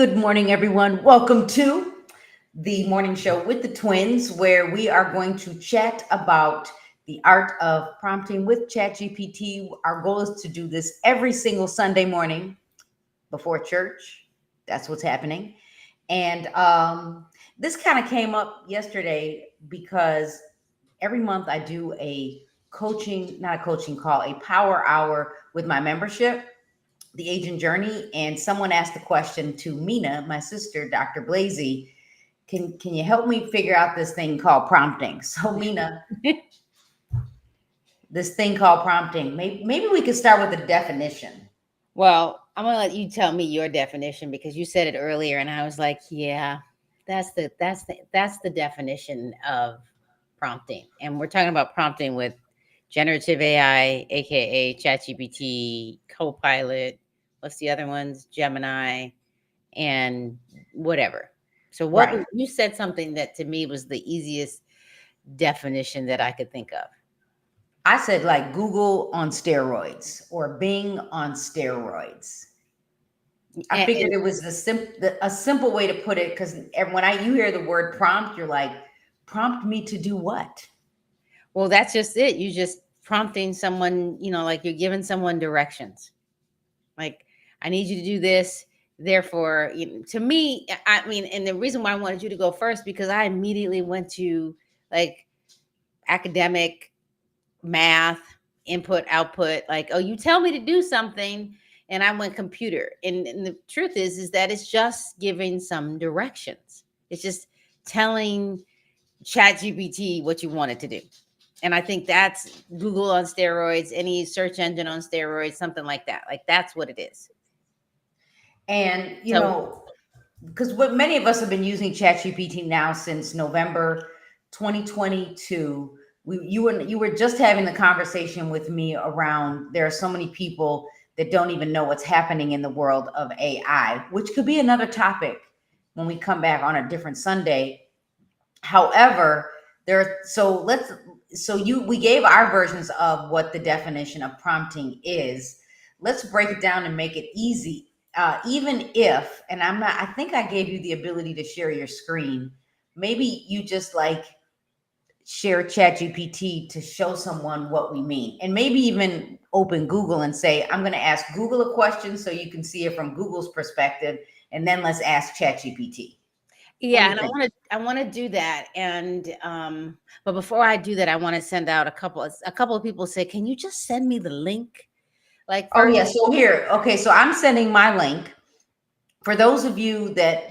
Good morning, everyone. Welcome to the morning show with the twins, where we are going to chat about the art of prompting with ChatGPT. Our goal is to do this every single Sunday morning before church. That's what's happening. And this kind of came up yesterday because every month I do a coaching, not a coaching call, a power hour with my membership, the agent journey. And someone asked the question to Mina, my sister, Dr. Blazy, can you help me figure out this thing called prompting? So Mina, this thing called prompting, maybe we could start with a definition. Well, I'm gonna let you tell me your definition because you said it earlier, and I was like, yeah, that's the definition of prompting. And we're talking about prompting with generative AI, aka ChatGPT, Copilot. What's the other ones? Gemini, and whatever. So, Right. you said something that to me was the easiest definition that I could think of. I said like Google on steroids or Bing on steroids. I figured And it was a simple way to put it, because when you hear the word prompt, you're like, prompt me to do what? well, that's just it. You just prompting someone, like you're giving someone directions. Like, I need you to do this. Therefore, to me, I mean, and the reason why I wanted you to go first because I immediately went to like academic math, input, output. Like, oh, you tell me to do something, and I went computer. And the truth is that it's just giving some directions. It's just telling ChatGPT what you want it to do. And I think that's Google on steroids, any search engine on steroids, something like that. Like that's what it is. And So because what many of us have been using ChatGPT now since November 2022. You were just having the conversation with me around, there are so many people that don't even know what's happening in the world of AI, which could be another topic when we come back on a different Sunday. However, we gave our versions of what the definition of prompting is. Let's break it down and make it easy. Even if, and I think I gave you the ability to share your screen. Maybe you just like share ChatGPT to show someone what we mean. And maybe even open Google and say, I'm going to ask Google a question so you can see it from Google's perspective. And then let's ask ChatGPT. What do yeah, you and I think? want to I want to do that. And but before I do that, I want to send out a couple of people say, can you just send me the link? Like Oh, first, yeah. So here, okay. So I'm sending my link for those of you that,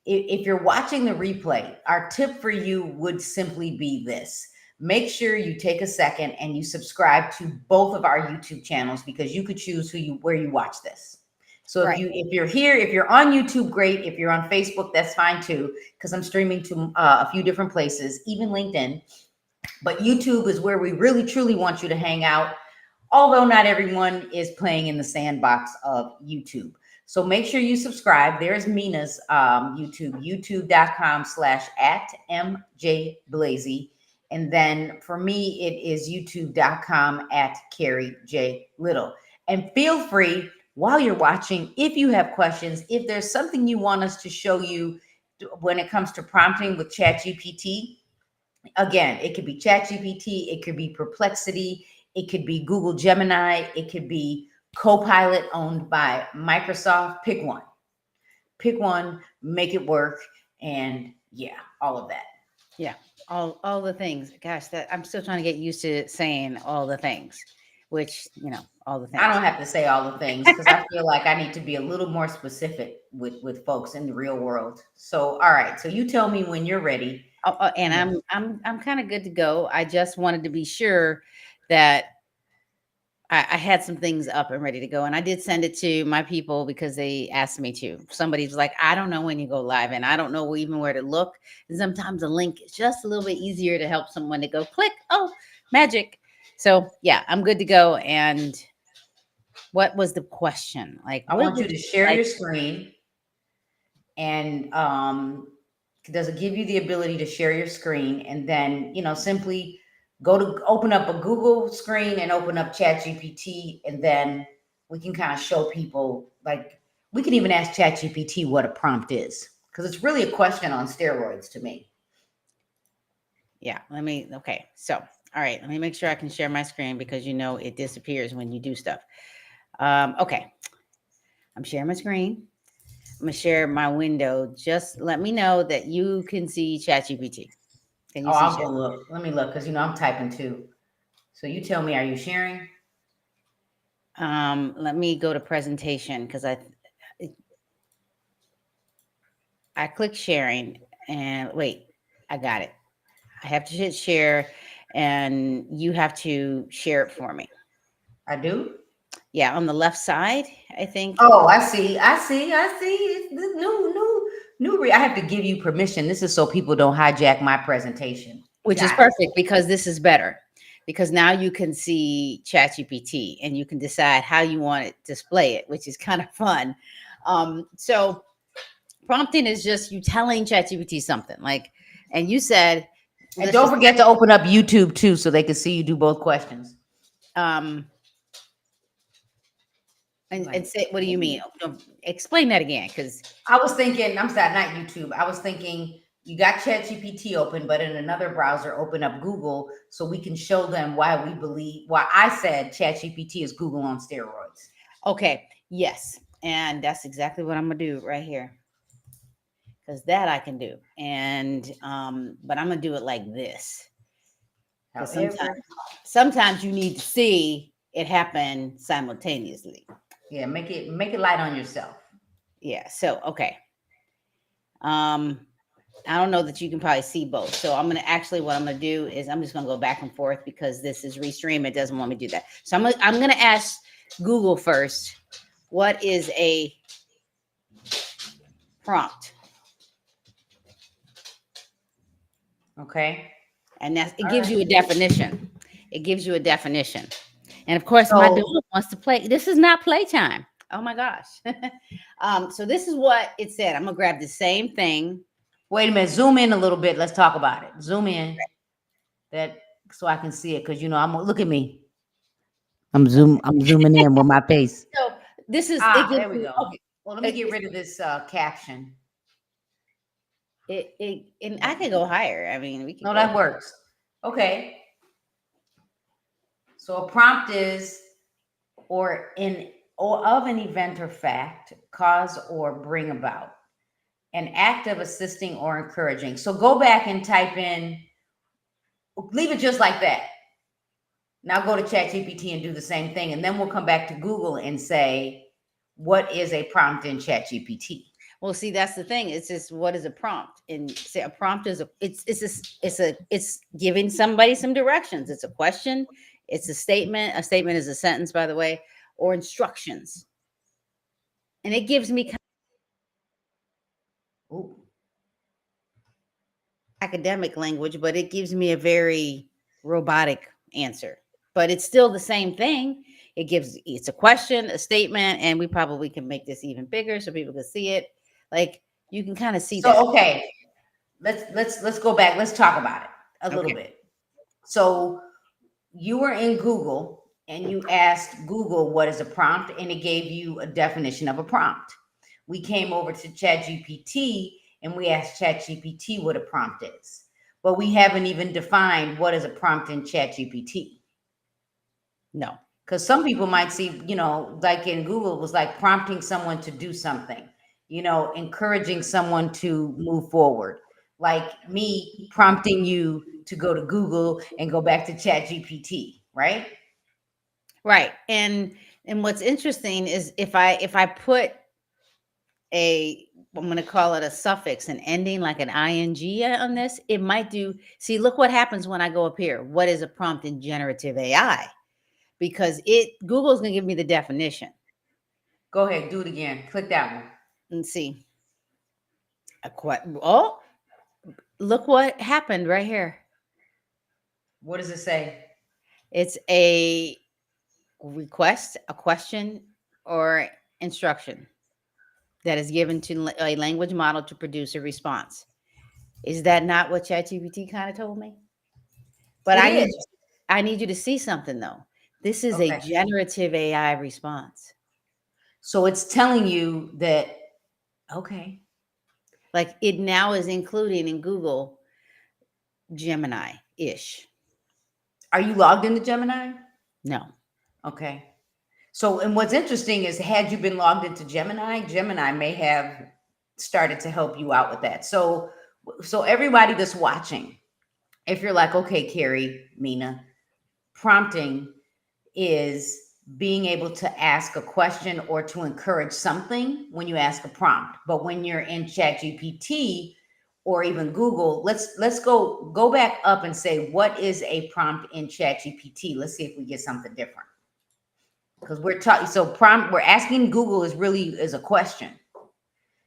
if you're watching the replay, our tip for you would simply be this. Make sure you take a second and you subscribe to both of our YouTube channels, because you could choose where you watch this. So right. if you're on YouTube, great. If you're on Facebook, that's fine too, because I'm streaming to a few different places, even LinkedIn. But YouTube is where we really truly want you to hang out, although not everyone is playing in the sandbox of YouTube. So make sure you subscribe. There's Mina's YouTube, youtube.com/@MJBlazy. And then for me, it is youtube.com @Carrie J Little. And feel free, while you're watching, if you have questions, if there's something you want us to show you when it comes to prompting with ChatGPT. Again, it could be ChatGPT, it could be Perplexity, it could be Google Gemini, it could be Copilot owned by Microsoft. Pick one, make it work, and yeah, all of that. Yeah, all the things. Gosh, that I'm still trying to get used to saying all the things, which all the I things. don't have to say all the things because I feel like I need to be a little more specific with folks in the real world. So, all right. So you tell me when you're ready. And And I'm kind of good to go. I just wanted to be sure that I had some things up and ready to go, and I did send it to my people because they asked me to. Somebody's like, I don't know when you go live, and I don't know even where to look. And sometimes a link is just a little bit easier to help someone to go click. Oh, magic! So yeah, I'm good to go. And what was the question? Like, I what want you would to you share like? your screen, and does it give you the ability to share your screen, and then simply go to open up a Google screen and open up Chat GPT, and then we can kind of show people like We can even ask ChatGPT what a prompt is because it's really a question on steroids to me. Yeah, okay. So, all right, let me make sure I can share my screen because it disappears when you do stuff. Okay, I'm sharing my screen. I'm gonna share my window. Just let me know that you can see ChatGPT. Can Oh, you see I'll Chat? go look. Let me look because I'm typing too. So you tell me, are you sharing? Let me go to presentation because I click sharing and wait, I got it. I have to hit share, and you have to share it for me. I do. Yeah, on the left side, I think. Oh, I see. I see. I see. It's this I have to give you permission. This is so people don't hijack my presentation. Which is Got it. perfect because this is better. Because now you can see ChatGPT and you can decide how you want to display it, which is kind of fun. So prompting is just you telling ChatGPT something like, and you said, And let's don't just forget to open up YouTube too, so they can see you do both questions. um, and Like, say, what do you mean? Explain that again, because I was thinking, I'm sorry, not YouTube. I was thinking you got ChatGPT open, but in another browser, open up Google so we can show them why I said ChatGPT is Google on steroids. okay, yes, and that's exactly what I'm gonna do right here. Because that I can do, and but I'm gonna do it like this. Because However, sometimes you need to see it happen simultaneously. yeah, make it light on yourself. Yeah. So okay. Um, I don't know that you can probably see both. So what I'm gonna do is I'm just gonna go back and forth because this is restream. It doesn't want me to do that. So I'm gonna ask Google first. What is a prompt? Okay. And it All gives right. you a definition. It gives you a definition. And of course, my daughter So wants to play. This is not playtime. Oh my gosh. So this is what it said. I'm gonna grab the same thing. wait a minute. Zoom in a little bit. Let's talk about it. Zoom in that so I can see it because I'm look at me. Okay. I'm zooming in with my face. So this is it Ah, gives there we you go. okay. Well, let me get rid of this caption. And I That, could go higher. I mean, we could no, go. that works. Okay. So a prompt is or of an event or fact, cause or bring about an act of assisting or encouraging. So go back and type in, leave it just like that. Now go to ChatGPT and do the same thing, and then we'll come back to Google and say, what is a prompt in ChatGPT? Well, see, that's the thing. It's just what is a prompt? And say a prompt is it's giving somebody some directions. It's a question. It's a statement. A statement is a sentence, by the way, or instructions. And it gives me Ooh. academic language, but it gives me a very robotic answer. But it's still the same thing. It's a question, a statement, and we probably can make this even bigger so people can see it. Like you can kind of see that. So okay, let's go back. Let's talk about it a little Okay. bit. So you were in Google and you asked Google what is a prompt, and it gave you a definition of a prompt. We came over to ChatGPT and we asked ChatGPT what a prompt is, but we haven't even defined what is a prompt in ChatGPT. No. Because some people might see, like in Google, it was like prompting someone to do something, encouraging someone to move forward. Like me prompting you to go to Google and go back to ChatGPT, right? Right. And what's interesting is if I put I'm going to call it a suffix, an ending like an ing on this, it might do. See, look what happens when I go up here. What is a prompt in generative AI? Because Google's going to give me the definition. Go ahead, do it again. Click that one. And see. Oh, look what happened right here. What does it say? It's a request, a question, or instruction that is given to a language model to produce a response. Is that not what ChatGPT kind of told me? But It I need is. I need you to see something though. This is a Okay. generative AI response. So it's telling you that, okay. Like it now is including in Google Gemini ish. Are you logged into Gemini? No. Okay. So, and what's interesting is, had you been logged into Gemini, Gemini may have started to help you out with that. So everybody that's watching, if you're like, okay, Carrie, Mina, prompting is being able to ask a question or to encourage something when you ask a prompt. But when you're in ChatGPT or even Google, let's go back up and say, what is a prompt in ChatGPT? Let's see if we get something different. Because we're talking, so prompt, we're asking Google is a question.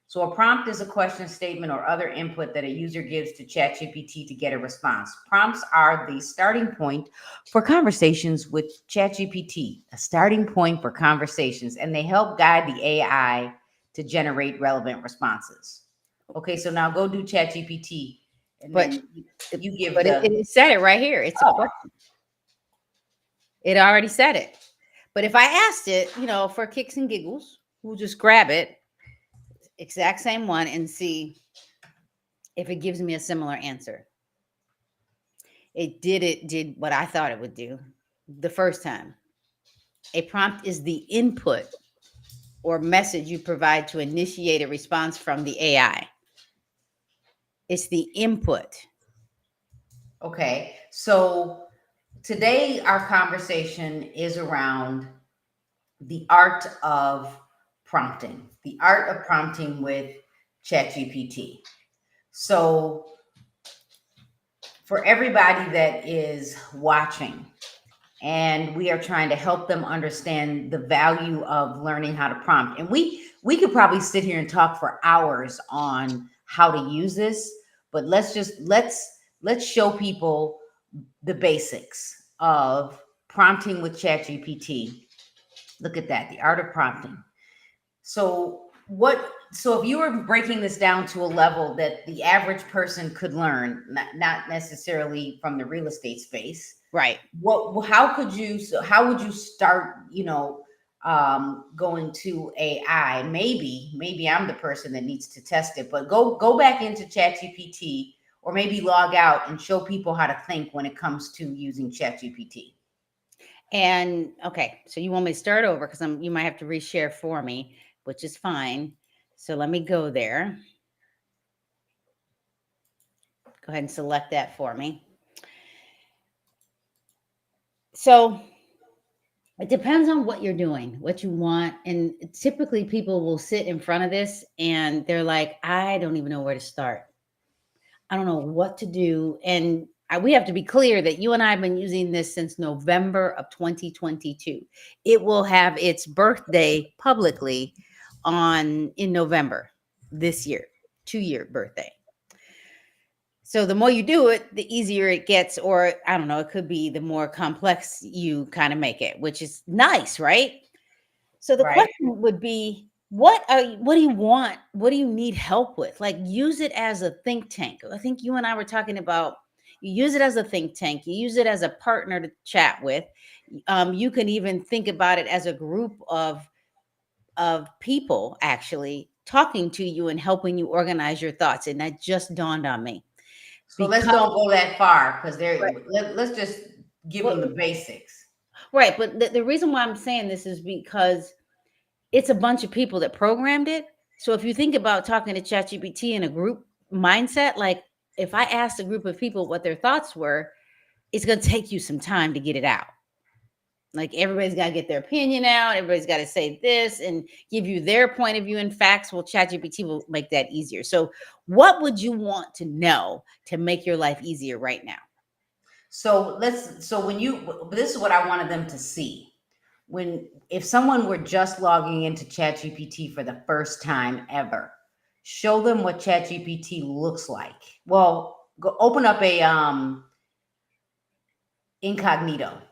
So a prompt is a question statement or other input that a user gives to ChatGPT to get a response. Prompts are the starting point for conversations with ChatGPT, a starting point for conversations, and they help guide the AI to generate relevant responses. Okay, so now go do ChatGPT, and But then you give it said it right here. It's a oh, question. It already said it. But if I asked it, for kicks and giggles, we'll just grab it, exact same one, and see if it gives me a similar answer. It did what I thought it would do the first time. A prompt is the input or message you provide to initiate a response from the AI. It's the input. okay. So today our conversation is around the art of the art of prompting with ChatGPT. So, for everybody that is watching, and we are trying to help them understand the value of learning how to prompt, and we could probably sit here and talk for hours on how to use this, but let's show people the basics of prompting with ChatGPT. Look at that, the art of prompting. So if you were breaking this down to a level that the average person could learn, not necessarily from the real estate space, Right. how would you start, going to AI? Maybe I'm the person that needs to test it, but go back into ChatGPT, or maybe log out and show people how to think when it comes to using ChatGPT. And okay, so you want me to start over because you might have to reshare for me, which is fine. So let me go there. Go ahead and select that for me. So it depends on what you're doing, what you want. And typically people will sit in front of this and they're like, I don't even know where to start. I don't know what to do. And we have to be clear that you and I have been using this since November of 2022. It will have its birthday publicly in November this year, 2-year birthday. So the more you do it, the easier it gets, or I don't know, it could be the more complex you kind of make it, which is nice, right? So the Right. question would be, what do you want? What do you need help with? Like use it as a think tank. I think you and I were talking about you use it as a think tank, you use it as a partner to chat with. You can even think about it as a group of people actually talking to you and helping you organize your thoughts. And that just dawned on me. So let's Because don't go that far, because right, let's just give them the well, basics. right, but the reason why I'm saying this is because it's a bunch of people that programmed it. So if you think about talking to ChatGPT in a group mindset, like if I asked a group of people what their thoughts were, it's going to take you some time to get it out. Like everybody's got to get their opinion out. Everybody's got to say this and give you their point of view and facts. Well, ChatGPT will make that easier. So, what would you want to know to make your life easier right now? So when this is what I wanted them to see. If someone were just logging into ChatGPT for the first time ever, show them what ChatGPT looks like. Well, go open up a incognito.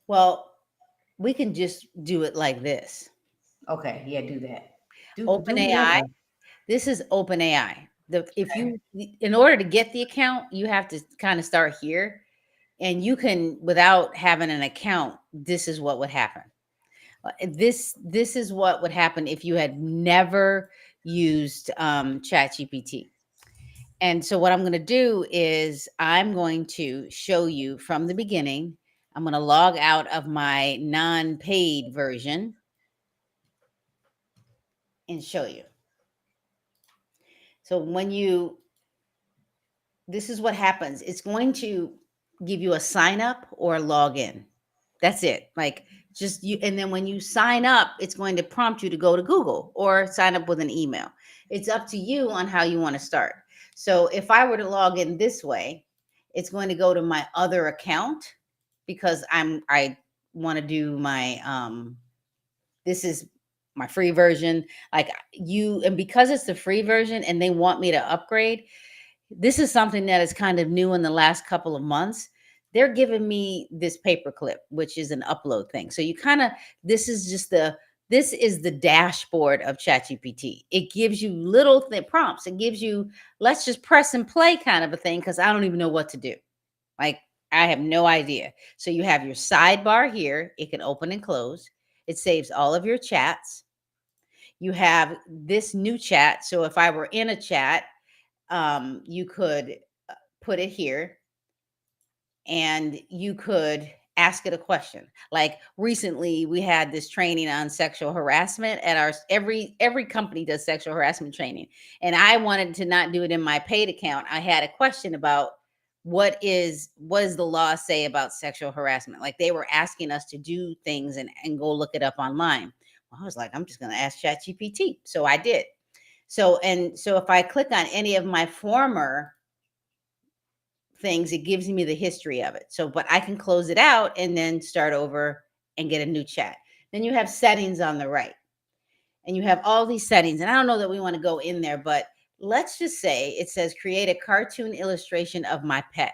Well, we can just do it like this. Okay, yeah, do that. Do OpenAI. whatever. This is OpenAI. In order to get the account, you have to kind of start here, and you can, without having an account, this is what would happen. This is what would happen if you had never used ChatGPT. And so what I'm going to do is I'm going to show you from the beginning. I'm going to log out of my non-paid version and show you. So when you this is what happens. It's going to give you a sign up or a login. That's it. Like just you, and then when you sign up, it's going to prompt you to go to Google or sign up with an email. It's up to you on how you want to start. So if I were to log in this way, it's going to go to my other account because I want to do my this is my free version. Like you, and because it's the free version and they want me to upgrade, this is something that is kind of new in the last couple of months. They're giving me this paperclip, which is an upload thing. So you kind of, this is the dashboard of ChatGPT. It gives you little prompts. It gives you, let's just press and play kind of a thing because I don't even know what to do. Like I have no idea. So you have your sidebar here. It can open and close. It saves all of your chats. You have this new chat. So if I were in a chat, you could put it here and you could ask it a question. Like recently we had this training on sexual harassment at our every company does sexual harassment training, and I wanted to not do it in my paid account. I had a question about what does the law say about sexual harassment. Like they were asking us to do things and go look it up online. Well, I was like, I'm just going to ask ChatGPT, so I did. So if I click on any of my former things, it gives me the history of it. So, but I can close it out and then start over and get a new chat. Then you have settings on the right, and you have all these settings. And I don't know that we want to go in there, but let's just say it says create a cartoon illustration of my pet.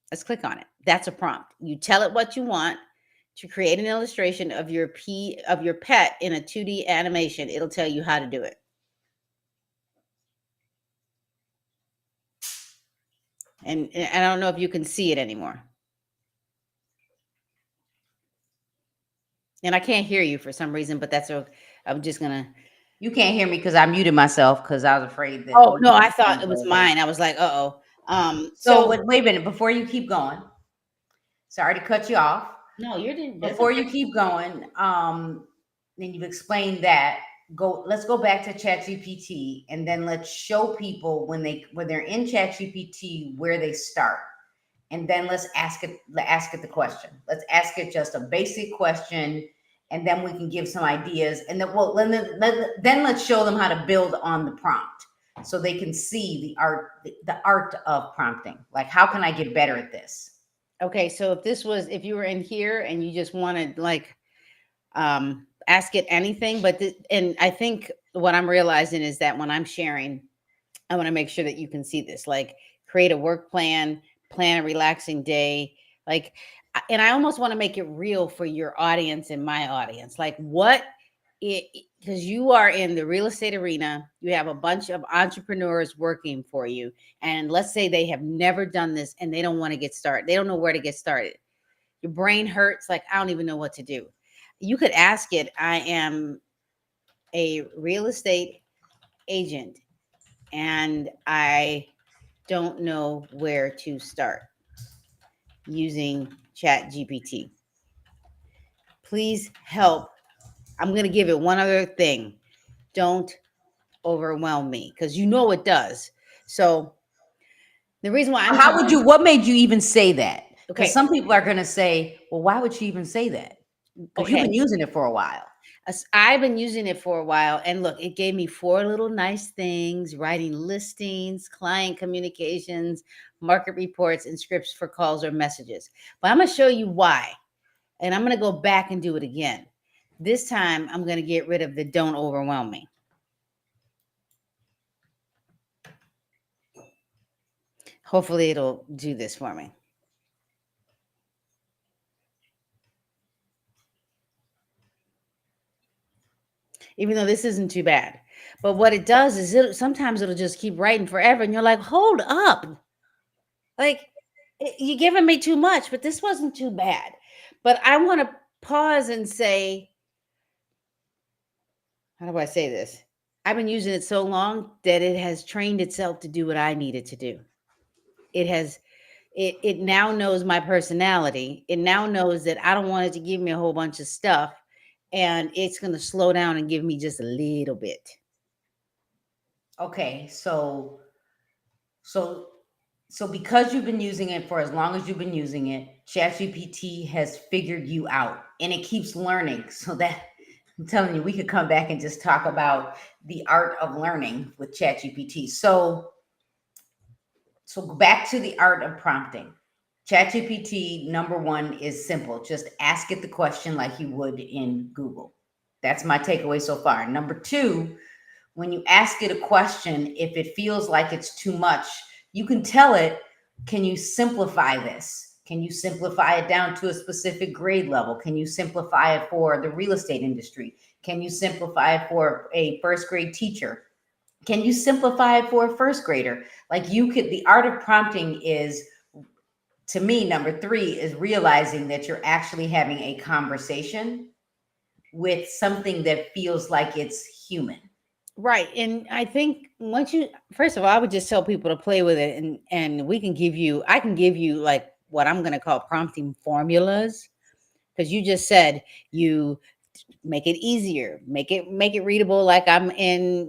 Let's click on it. That's a prompt. You tell it what you want to create an illustration of your pet in a 2D animation. It'll tell you how to do it. And I don't know if you can see it anymore. And I can't hear you for some reason, but that's okay. I'm just gonna. You can't hear me because I muted myself because I was afraid that Oh maybe no, I my phone thought would it go was away. mine. I was like, uh oh. So, So but wait a minute before you keep going. Sorry to cut you off. no, you're doing that's Before okay. you keep going, then you've explained that. Let's go back to ChatGPT and then let's show people when they're in ChatGPT where they start. And then let's ask it the question. Let's ask it just a basic question, and then we can give some ideas. And then then let's show them how to build on the prompt so they can see the art of prompting. Like, how can I get better at this? Okay, so if you were in here and you just wanted like ask it anything, and I think what I'm realizing is that when I'm sharing, I want to make sure that you can see this. Like create a work plan, plan a relaxing day, like and I almost want to make it real for your audience and my audience. Like what it because you are in the real estate arena, you have a bunch of entrepreneurs working for you, and let's say they have never done this and they don't want to get started. They don't know where to get started. Your brain hurts, like I don't even know what to do. You could ask it, I am a real estate agent and I don't know where to start using Chat GPT. Please help. I'm going to give it one other thing. Don't overwhelm me because you know it does. So the reason why I'm How would telling you? What made you even say that? Because okay, some people are going to say, "Well, why would she even say that?" Because you've okay. been using it for a while. I've been using it for a while, and look, it gave me four little nice things: writing listings, client communications, market reports, and scripts for calls or messages. But I'm going to show you why, and I'm going to go back and do it again. This time, I'm going to get rid of the "don't overwhelm me." Hopefully, it'll do this for me. Even though this isn't too bad. But what it does is sometimes it'll just keep writing forever, and you're like, hold up. Like, you're giving me too much, but this wasn't too bad. But I want to pause and say, how do I say this? I've been using it so long that it has trained itself to do what I need it to do. It has it now knows my personality. It now knows that I don't want it to give me a whole bunch of stuff, and it's going to slow down and give me just a little bit. Okay, so so because you've been using it for as long as you've been using it, ChatGPT has figured you out and it keeps learning. So that I'm telling you, we could come back and just talk about the art of learning with ChatGPT. So back to the art of prompting. ChatGPT number one is simple. Just ask it the question like you would in Google. That's my takeaway so far. Number two, when you ask it a question, if it feels like it's too much, you can tell it, can you simplify this? Can you simplify it down to a specific grade level? Can you simplify it for the real estate industry? Can you simplify it for a first grade teacher? Can you simplify it for a first grader? Like you could, the art of prompting is, to me, number three is realizing that you're actually having a conversation with something that feels like it's human. Right. And I think once you, first of all, I would just tell people to play with it, and we can give you, I can give you like what I'm going to call prompting formulas, because you just said you make it easier, make it readable, like I'm in,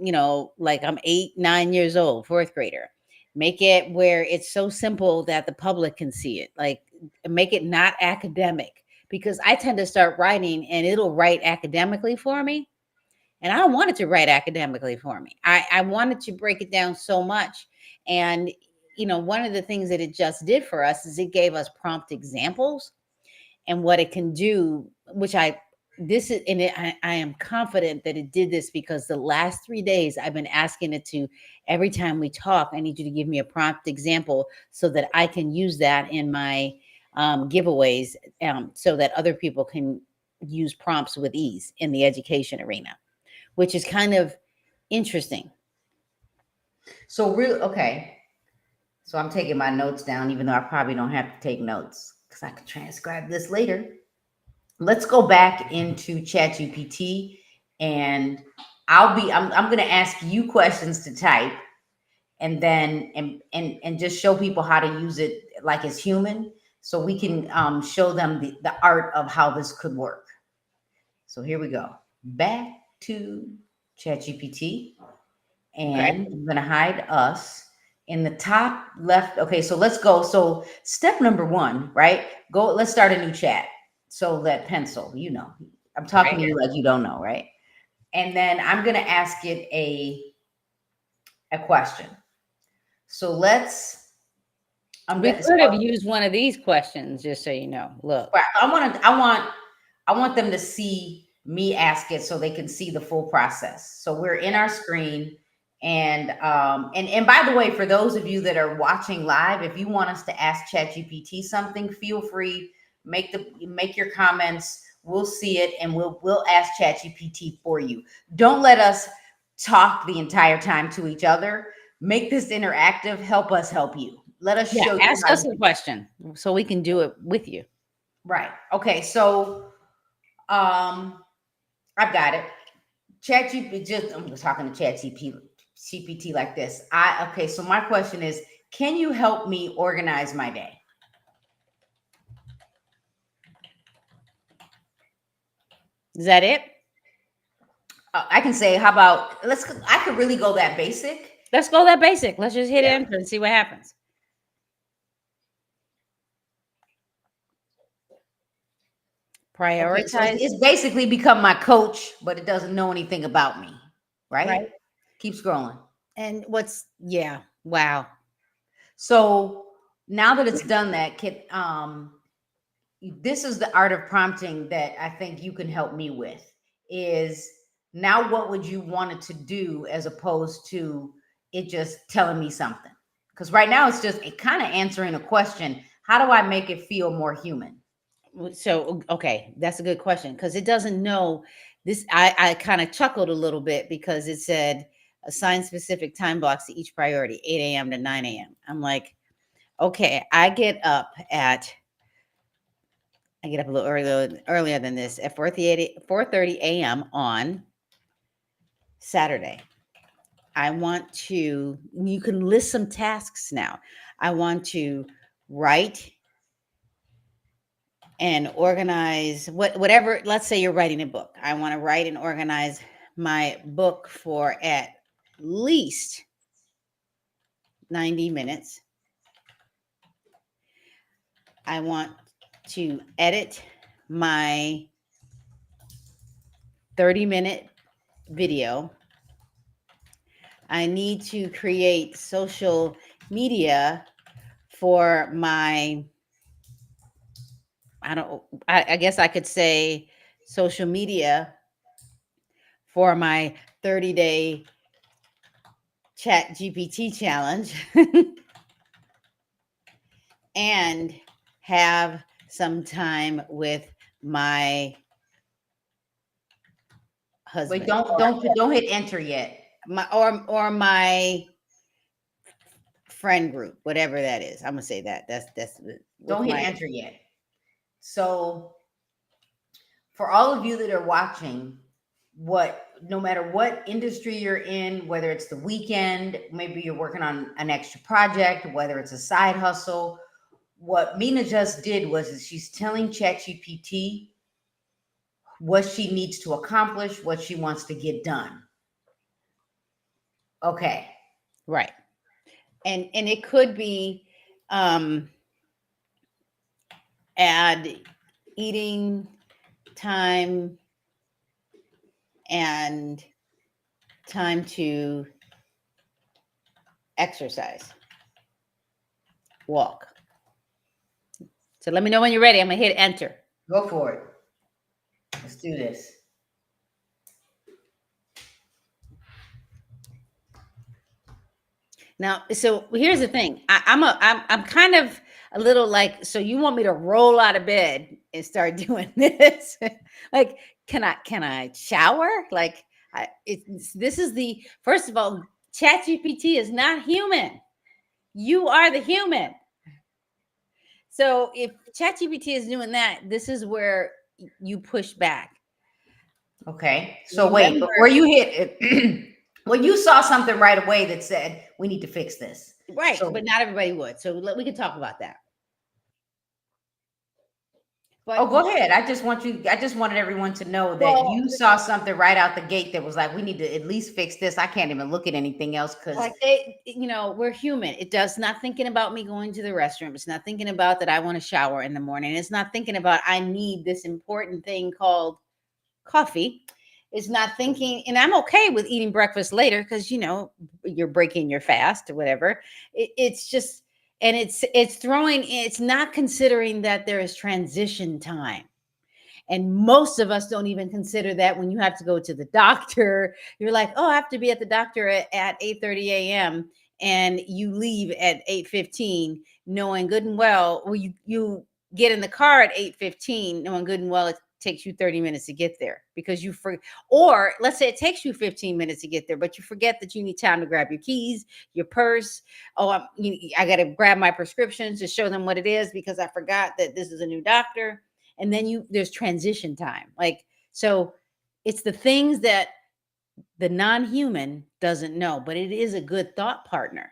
like I'm 8, 9 years old, fourth grader. Make it where it's so simple that the public can see it. Like, make it not academic, because I tend to start writing and it'll write academically for me, and I don't want it to write academically for me. I wanted to break it down so much. And one of the things that it just did for us is it gave us prompt examples and what it can do, which I this is and I am confident that it did this because the last 3 days I've been asking it to, every time we talk, I need you to give me a prompt example so that I can use that in my giveaways, so that other people can use prompts with ease in the education arena, which is kind of interesting. So real okay. So I'm taking my notes down, even though I probably don't have to take notes because I can transcribe this later. Let's go back into ChatGPT and I'm gonna ask you questions to type and then and just show people how to use it like it's human so we can show them the art of how this could work. So here we go. Back to ChatGPT. Okay. And I'm going to hide us in the top left. Okay, so let's go. So step number one, right? Go. Let's start a new chat. So that pencil, I'm talking Right. to you like you don't know, right? And then I'm going to ask it a question. So let's. I'm We going to. could have used one of these questions, just so you know. Look. I want them to see me ask it so they can see the full process. So we're in our screen. And by the way, for those of you that are watching live, if you want us to ask ChatGPT something, feel free, make your comments. We'll see it and we'll ask ChatGPT for you. Don't let us talk the entire time to each other. Make this interactive. Help us help you. Let us Yeah, show you ask how to us a question so we can do it with you. right. Okay, so I've got it. ChatGPT. Just I'm just talking to ChatGPT like this. Okay. So my question is, can you help me organize my day? Is that it? I can say, how about I could really go that basic. Let's go that basic. Let's just hit Yeah. enter and see what happens. Okay. So Prioritize. it's basically become my coach, but it doesn't know anything about me. Right. Right. Keep scrolling. And yeah, wow. So now that it's done that, this is the art of prompting that I think you can help me with is now what would you want it to do as opposed to it just telling me something? Because right now it's just it kind of answering a question. How do I make it feel more human? So, okay, that's a good question because it doesn't know this. I kind of chuckled a little bit because it said assign specific time blocks to each priority, 8 a.m. to 9 a.m. I'm like, okay, I get up at I get up a little earlier than this at 4:30 a.m. on Saturday. I want to, you can list some tasks now. I want to write and organize whatever. Let's say you're writing a book. I want to write and organize my book for at least 90 minutes. I want to edit my 30-minute video. I need to create social media for my, I guess I could say social media for my 30-day ChatGPT challenge and have some time with my husband. Wait, don't hit enter yet. My or my friend group, whatever that is. I'm gonna say that. That's Don't hit enter yet. So for all of you that are watching, no matter what industry you're in, whether it's the weekend, maybe you're working on an extra project, whether it's a side hustle, what Mina just did was she's telling ChatGPT what she needs to accomplish, what she wants to get done. Okay. Right. And it could be add eating time and time to exercise, walk. So let me know when you're ready. I'm gonna hit enter. Go for it. Let's do this. Now, so here's the thing. I'm kind of a little like, so you want me to roll out of bed and start doing this? Like, can I shower? Like, this is the first of all, ChatGPT is not human. You are the human. So if ChatGPT is doing that, this is where you push back. Okay. So wait, before you hit it, well, you saw something right away that said we need to fix this. Right, So, but not everybody would. So we can talk about that. But oh, go ahead. I just wanted everyone to know that you saw something right out the gate that was like, we need to at least fix this. I can't even look at anything else because like we're human. It does not thinking about me going to the restroom. It's not thinking about that I want to shower in the morning. It's not thinking about I need this important thing called coffee. It's not thinking, and I'm okay with eating breakfast later because you're breaking your fast or whatever. It's just, and it's not considering that there is transition time. And most of us don't even consider that when you have to go to the doctor. You're like, oh, I have to be at the doctor at 8:30 a.m. and you leave at 8:15, knowing good and well, or you get in the car at 8:15, knowing good and well it takes you 30 minutes to get there because or let's say it takes you 15 minutes to get there, but you forget that you need time to grab your keys, your purse. Oh, I got to grab my prescriptions to show them what it is because I forgot that this is a new doctor. And then there's transition time. Like, so it's the things that the non-human doesn't know, but it is a good thought partner.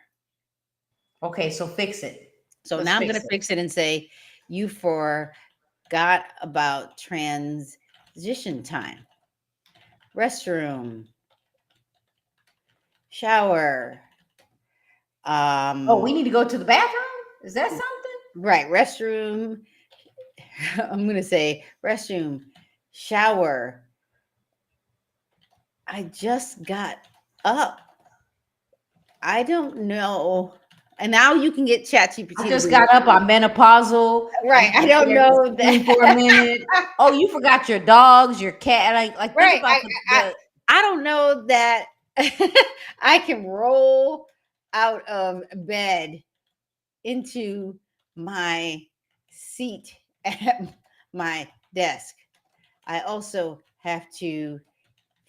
okay, so fix it. So now I'm going to fix it and say, you forgot about transition time. Restroom, shower. Oh, we need to go to the bathroom? Is that something? Right, restroom. I'm going to say restroom, shower. I just got up. I don't know. And now you can get ChatGPT. I just got up. I'm menopausal. Right. I don't know that for a minute. Oh, you forgot your dogs, your cat. Like right. Think about I don't know that I can roll out of bed into my seat at my desk. I also have to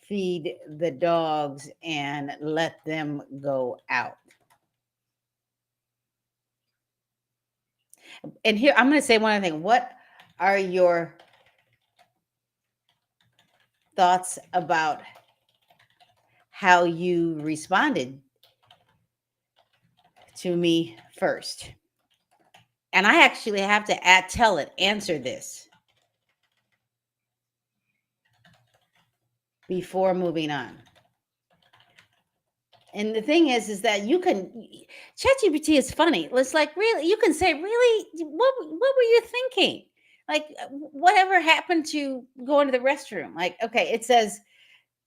feed the dogs and let them go out. And here I'm going to say one other thing. What are your thoughts about how you responded to me first? And I actually have to tell it, answer this before moving on. And the thing is that you can ChatGPT is funny. It's like really, you can say, really, what were you thinking? Like, whatever happened to going to the restroom? Like, okay, it says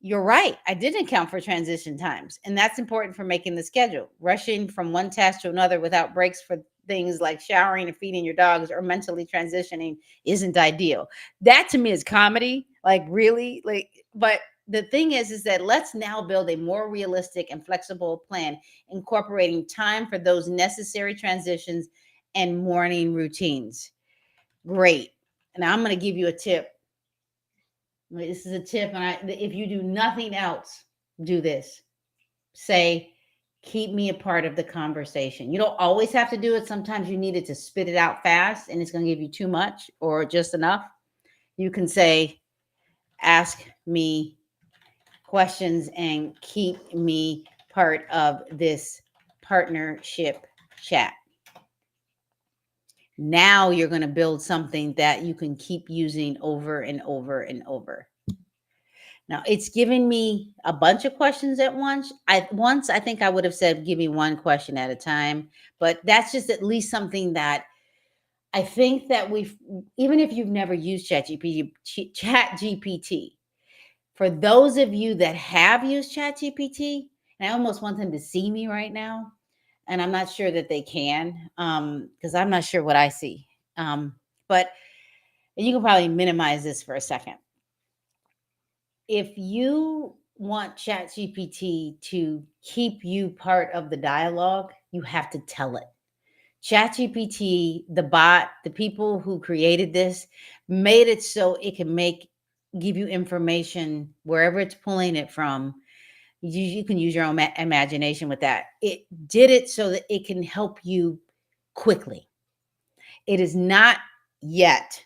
you're right. I didn't account for transition times, and that's important for making the schedule. Rushing from one task to another without breaks for things like showering and feeding your dogs or mentally transitioning isn't ideal. That to me is comedy. Like, really, like, but the thing is that let's now build a more realistic and flexible plan, incorporating time for those necessary transitions and morning routines. Great. And I'm going to give you a tip. This is a tip, and if you do nothing else, do this. Say, keep me a part of the conversation. You don't always have to do it. Sometimes you need it to spit it out fast, and it's going to give you too much or just enough. You can say, ask me questions and keep me part of this partnership chat. Now you're going to build something that you can keep using over and over and over. Now it's giving me a bunch of questions at once. I think I would have said give me one question at a time, but that's just at least something that I think that we've, even if you've never used ChatGPT, for those of you that have used ChatGPT, and I almost want them to see me right now, and I'm not sure that they can, because I'm not sure what I see. But you can probably minimize this for a second. If you want ChatGPT to keep you part of the dialogue, you have to tell it. ChatGPT, the bot, the people who created this, made it so it can give you information wherever it's pulling it from. You can use your own imagination with that. It did it so that it can help you quickly. It is not yet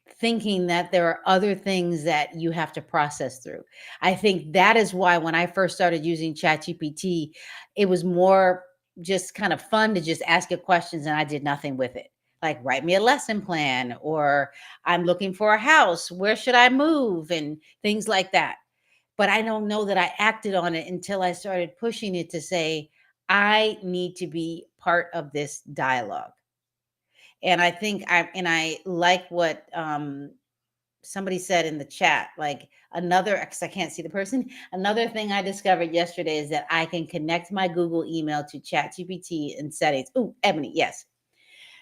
thinking that there are other things that you have to process through. I think that is why when I first started using ChatGPT, it was more just kind of fun to just ask it questions and I did nothing with it. Like, write me a lesson plan, or I'm looking for a house. Where should I move? And things like that. But I don't know that I acted on it until I started pushing it to say, I need to be part of this dialogue. And I like what somebody said in the chat, like, another, because I can't see the person, another thing I discovered yesterday is that I can connect my Google email to ChatGPT in settings. Ooh, Ebony, yes.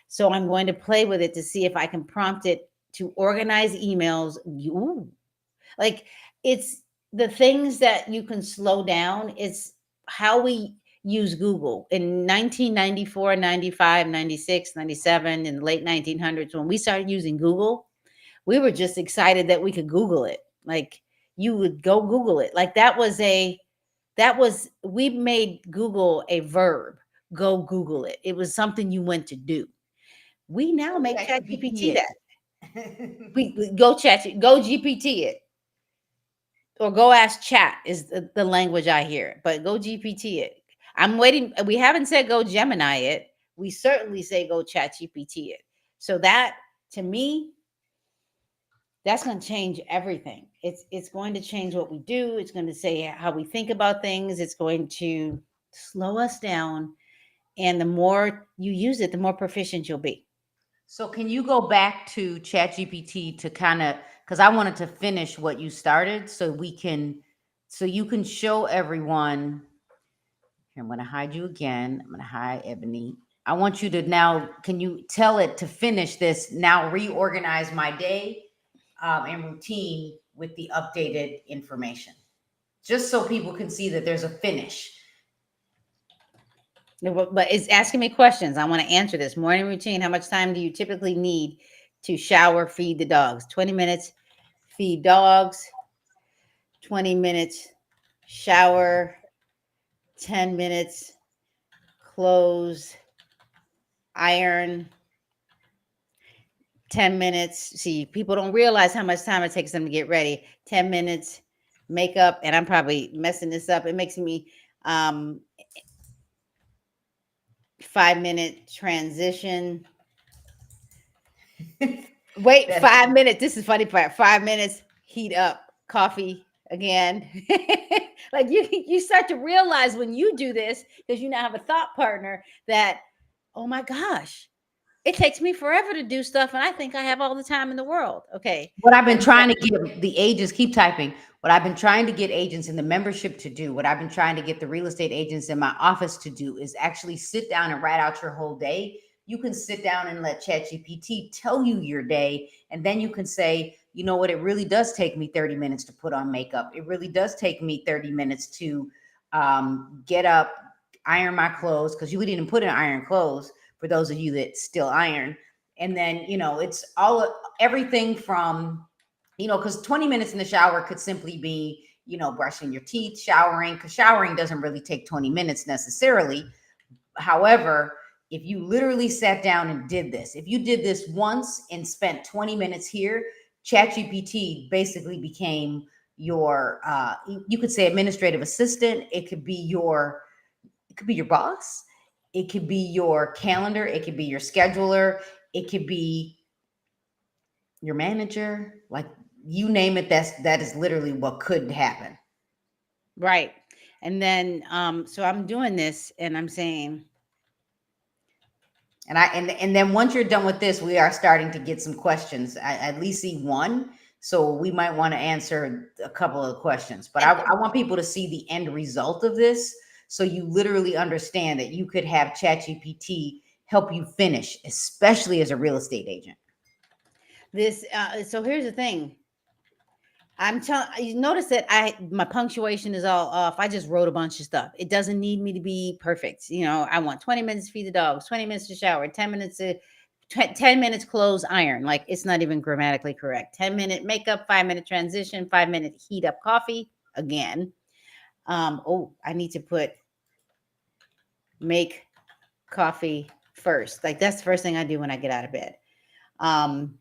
So I'm going to play with it to see if I can prompt it to organize emails. Ooh, like, it's the things that you can slow down. It's how we use Google in 1994, 95, 96, 97, in the late 1900s. When we started using Google, we were just excited that we could Google it. Like, you would go Google it. Like, we made Google a verb. Go Google it. It was something you went to do. We now Go make ChatGPT ChatGPT that. it. We go GPT it, or go ask chat is the language I hear, but go GPT it. I'm waiting. We haven't said go Gemini it. We certainly say go chat GPT it. So that, to me, that's going to change everything. It's going to change what we do. It's going to say how we think about things. It's going to slow us down. And the more you use it, the more proficient you'll be. So can you go back to ChatGPT to kind of, because I wanted to finish what you started so we can, so you can show everyone. Here, I'm going to hide you again. I'm going to hide Ebony. I want you to now, can you tell it to finish this now, reorganize my day and routine with the updated information, just so people can see that there's a finish. But it's asking me questions. I want to answer this. Morning routine. How much time do you typically need to shower, feed the dogs? 20 minutes, feed dogs. 20 minutes, shower. 10 minutes, clothes, iron. 10 minutes. See, people don't realize how much time it takes them to get ready. 10 minutes makeup, and I'm probably messing this up. It makes me 5 minute transition. Wait, That's 5 minutes. This is funny part. 5 minutes, heat up, coffee again. Like you start to realize when you do this, because you now have a thought partner that, oh my gosh, it takes me forever to do stuff, and I think I have all the time in the world. Okay. what I've been And so trying to get the agents, keep typing. What I've been trying to get agents in the membership to do, what I've been trying to get the real estate agents in my office to do is actually sit down and write out your whole day. You can sit down and let ChatGPT tell you your day. And then you can say, you know what, it really does take me 30 minutes to put on makeup. It really does take me 30 minutes to get up, iron my clothes, because you didn't put in iron clothes for those of you that still iron. And then, it's all everything from, because 20 minutes in the shower could simply be, brushing your teeth, showering, because showering doesn't really take 20 minutes necessarily. However, if you literally sat down and did this, if you did this once and spent 20 minutes here, ChatGPT basically became your, you could say administrative assistant. It could be your boss. It could be your calendar. It could be your scheduler. It could be your manager, like you name it. That is literally what could happen. right. And then so I'm doing this and I'm saying, And then once you're done with this, we are starting to get some questions. I at least see one, so we might want to answer a couple of questions. But and I want people to see the end result of this, so you literally understand that you could have ChatGPT help you finish, especially as a real estate agent. this so here's the thing. I'm telling you, notice that my punctuation is all off. I just wrote a bunch of stuff. It doesn't need me to be perfect. I want 20 minutes to feed the dogs, 20 minutes to shower, 10 minutes to 10 minutes clothes iron. Like it's not even grammatically correct. 10-minute makeup, 5-minute transition, 5-minute heat up coffee again. Oh, I need to put make coffee first. Like that's the first thing I do when I get out of bed. Um,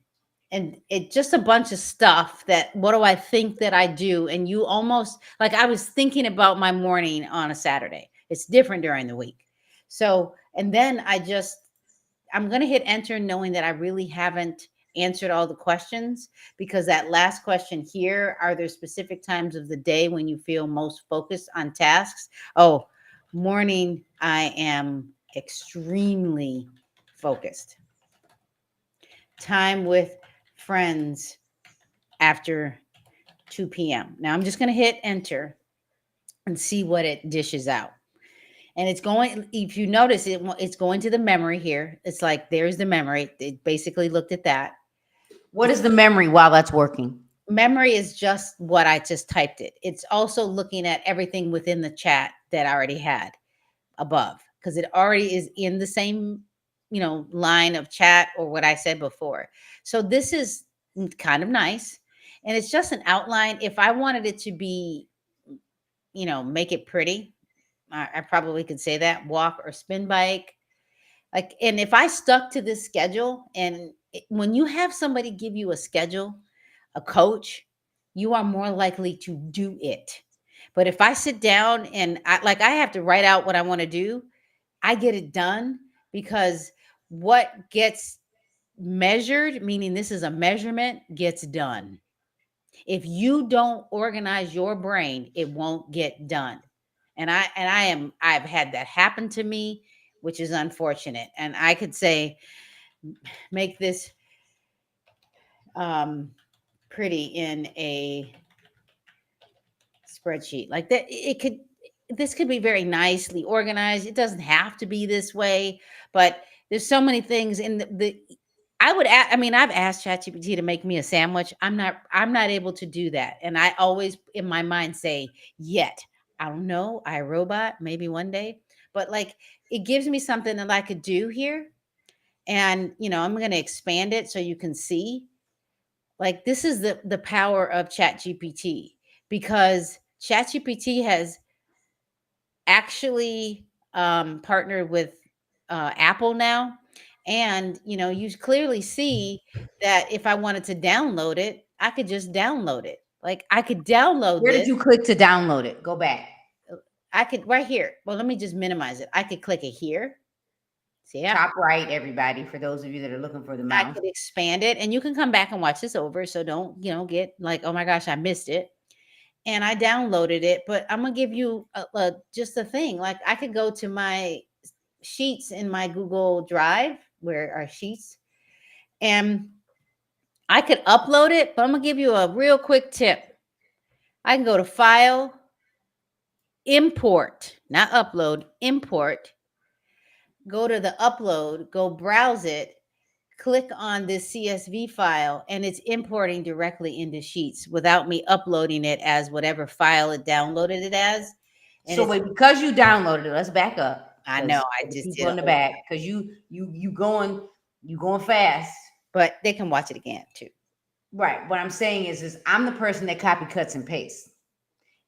and it just a bunch of stuff that what do I think that I do? And you almost like I was thinking about my morning on a Saturday. It's different during the week. So, and then I'm going to hit enter knowing that I really haven't answered all the questions because that last question here, are there specific times of the day when you feel most focused on tasks? Oh, morning, I am extremely focused. Time with friends after 2 p.m. Now I'm just going to hit enter and see what it dishes out. And it's going, if you notice it, it's going to the memory here. It's like, there's the memory. It basically looked at that. What It's is the memory while that's working? memory is just what I just typed it. It's also looking at everything within the chat that I already had above because it already is in the same, line of chat or what I said before. So this is kind of nice. And it's just an outline. If I wanted it to be, make it pretty, I probably could say that walk or spin bike. Like, and if I stuck to this schedule, and when you have somebody give you a schedule, a coach, you are more likely to do it. But if I sit down and I have to write out what I want to do, I get it done because what gets measured, meaning this is a measurement, gets done. If you don't organize your brain, it won't get done. I've had that happen to me, which is unfortunate. And I could say, make this um, pretty in a spreadsheet like that. This could be very nicely organized. It doesn't have to be this way, but there's so many things in the I mean, I've asked ChatGPT to make me a sandwich. I'm not able to do that. And I always in my mind say, yet. I don't know, I robot, maybe one day. But like it gives me something that I could do here. And I'm gonna expand it so you can see. Like this is the power of ChatGPT because ChatGPT has actually partnered with Apple now, And you clearly see that if I wanted to download it, I could just download it. Like I could download Where did this. you click to download it? Go back. I could right here. Well, let me just minimize it. I could click it here. See, yeah. Top right, everybody, for those of you that are looking for the I mouse. could expand it, and you can come back and watch this over. So don't, get like, oh my gosh, I missed it. And I downloaded it, but I'm gonna give you just a thing. Like I could go to my sheets in my Google Drive, where our sheets, and I could upload it. But I'm gonna give you a real quick tip. I can go to File, Import, not upload, import. Go to the upload, go browse it, click on this CSV file, and it's importing directly into Sheets without me uploading it as whatever file it downloaded it as. And So it's, wait, because you downloaded it, let's back up I know, because I the just people did in a the whole, back, because you going fast. but they can watch it again too. Right. What I'm saying is I'm the person that copy, cuts, and pastes.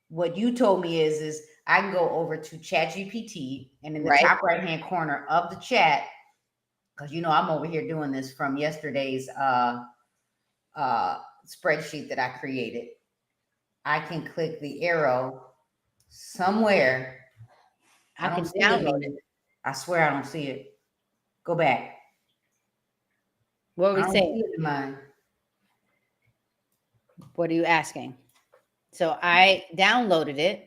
What you told me is I can go over to ChatGPT, and in the Right. top right hand corner of the chat, because I'm over here doing this from yesterday's spreadsheet that I created. I can click the arrow somewhere. I I don't can see it, download it. Mina. I swear I don't see it. Go back. What are I we don't saying? see it in mine. What are you asking? So I downloaded it.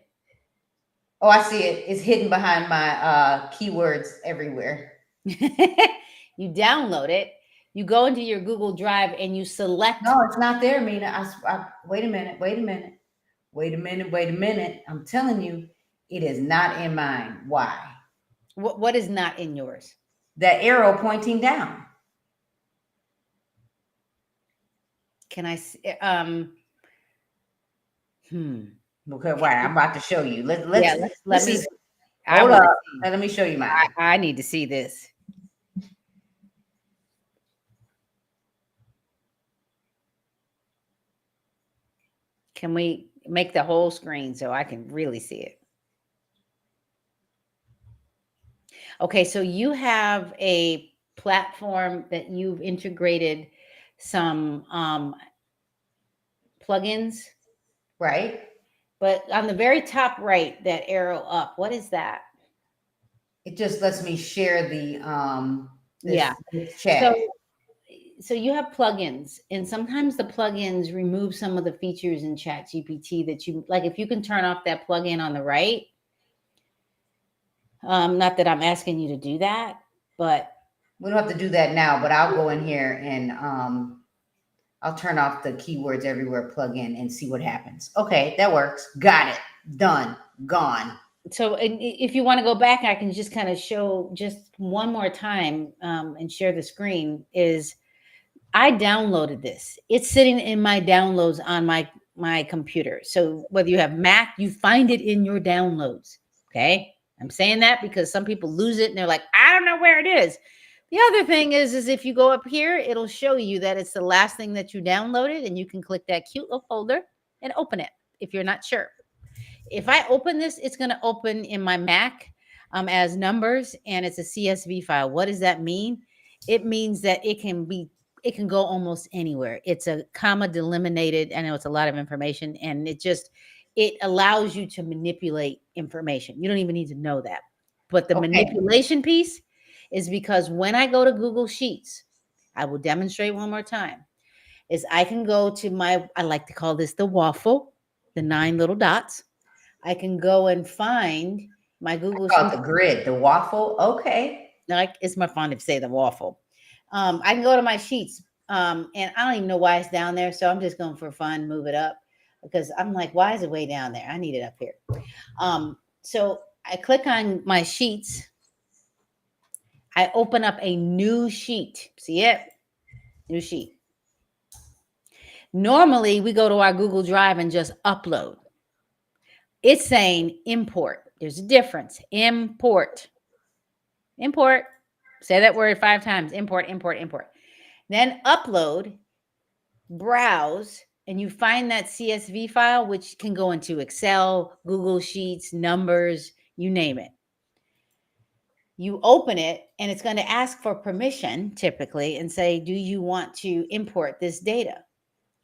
Oh, I see it. It's hidden behind my keywords everywhere. You download it. You go into your Google Drive and you select. No, it's not there, Mina. Wait a minute. Wait a minute. Wait a minute. Wait a minute. I'm telling you, it is not in mine. Why? What is not in yours? The arrow pointing down. Can I see? Okay, why? I'm about to show you. Yeah, Let's. let This me. is. I Hold want up. to see. Let me show you mine. I need to see this. Can we make the whole screen so I can really see it? Okay, so you have a platform that you've integrated some plugins, Right. but on the very top right, that arrow up, what is that? It just lets me share the Yeah. this So chat. you have plugins, and sometimes the plugins remove some of the features in Chat GPT that you like. If you can turn off that plugin on the right, not that I'm asking you to do that, but We don't have to do that now, but I'll go in here and I'll turn off the keywords everywhere plugin and see what happens. Okay, that works. Got it. Done. Gone. so if you want to go back, I can just kind of show just one more time and share the screen. Is I downloaded this. It's sitting in my downloads on my computer. So whether you have Mac, you find it in your downloads. Okay, I'm saying that because some people lose it and they're like, I don't know where it is. The other thing is if you go up here, it'll show you that it's the last thing that you downloaded, and you can click that cute little folder and open it if you're not sure. If I open this, it's going to open in my Mac as numbers, and it's a CSV file. What does that mean? It means that it can go almost anywhere. It's a comma delimited. I know it's a lot of information, and it allows you to manipulate information. You don't even need to know that. But the Okay. manipulation piece is because when I go to Google Sheets, I will demonstrate one more time. Is I can go to I like to call this the waffle, the 9 little dots. I can go and find my Google Call it Sheets. the grid, the waffle. Okay. Like it's my fun to say the waffle. I can go to my sheets, and I don't even know why it's down there. So I'm just going for fun, move it up because I'm like, why is it way down there? I need it up here. So I click on my sheets. I open up a new sheet. See it? New sheet. Normally, we go to our Google Drive and just upload. It's saying import. There's a difference. Import. Import. Say that word 5 times. Import, import, import. Then upload, browse, and you find that CSV file, which can go into Excel, Google Sheets, numbers, you name it. You open it and it's going to ask for permission typically and say, do you want to import this data?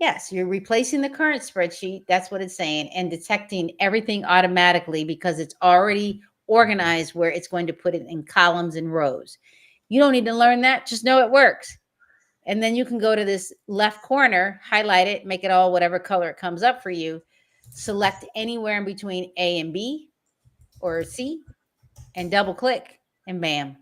Yes, you're replacing the current spreadsheet. That's what it's saying, and detecting everything automatically because it's already organized where it's going to put it in columns and rows. You don't need to learn that, just know it works. And then you can go to this left corner, highlight it, make it all whatever color it comes up for you, select anywhere in between A and B or C, and double click, and bam,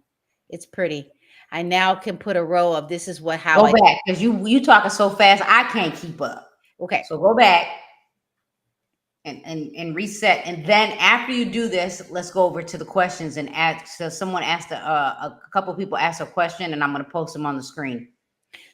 it's pretty. I now can put a row of this is what how Go I back because you talking so fast, I can't keep up. okay. So go back and reset, and then after you do this, let's go over to the questions and ask. So someone asked a couple people asked a question, and I'm going to post them on the screen.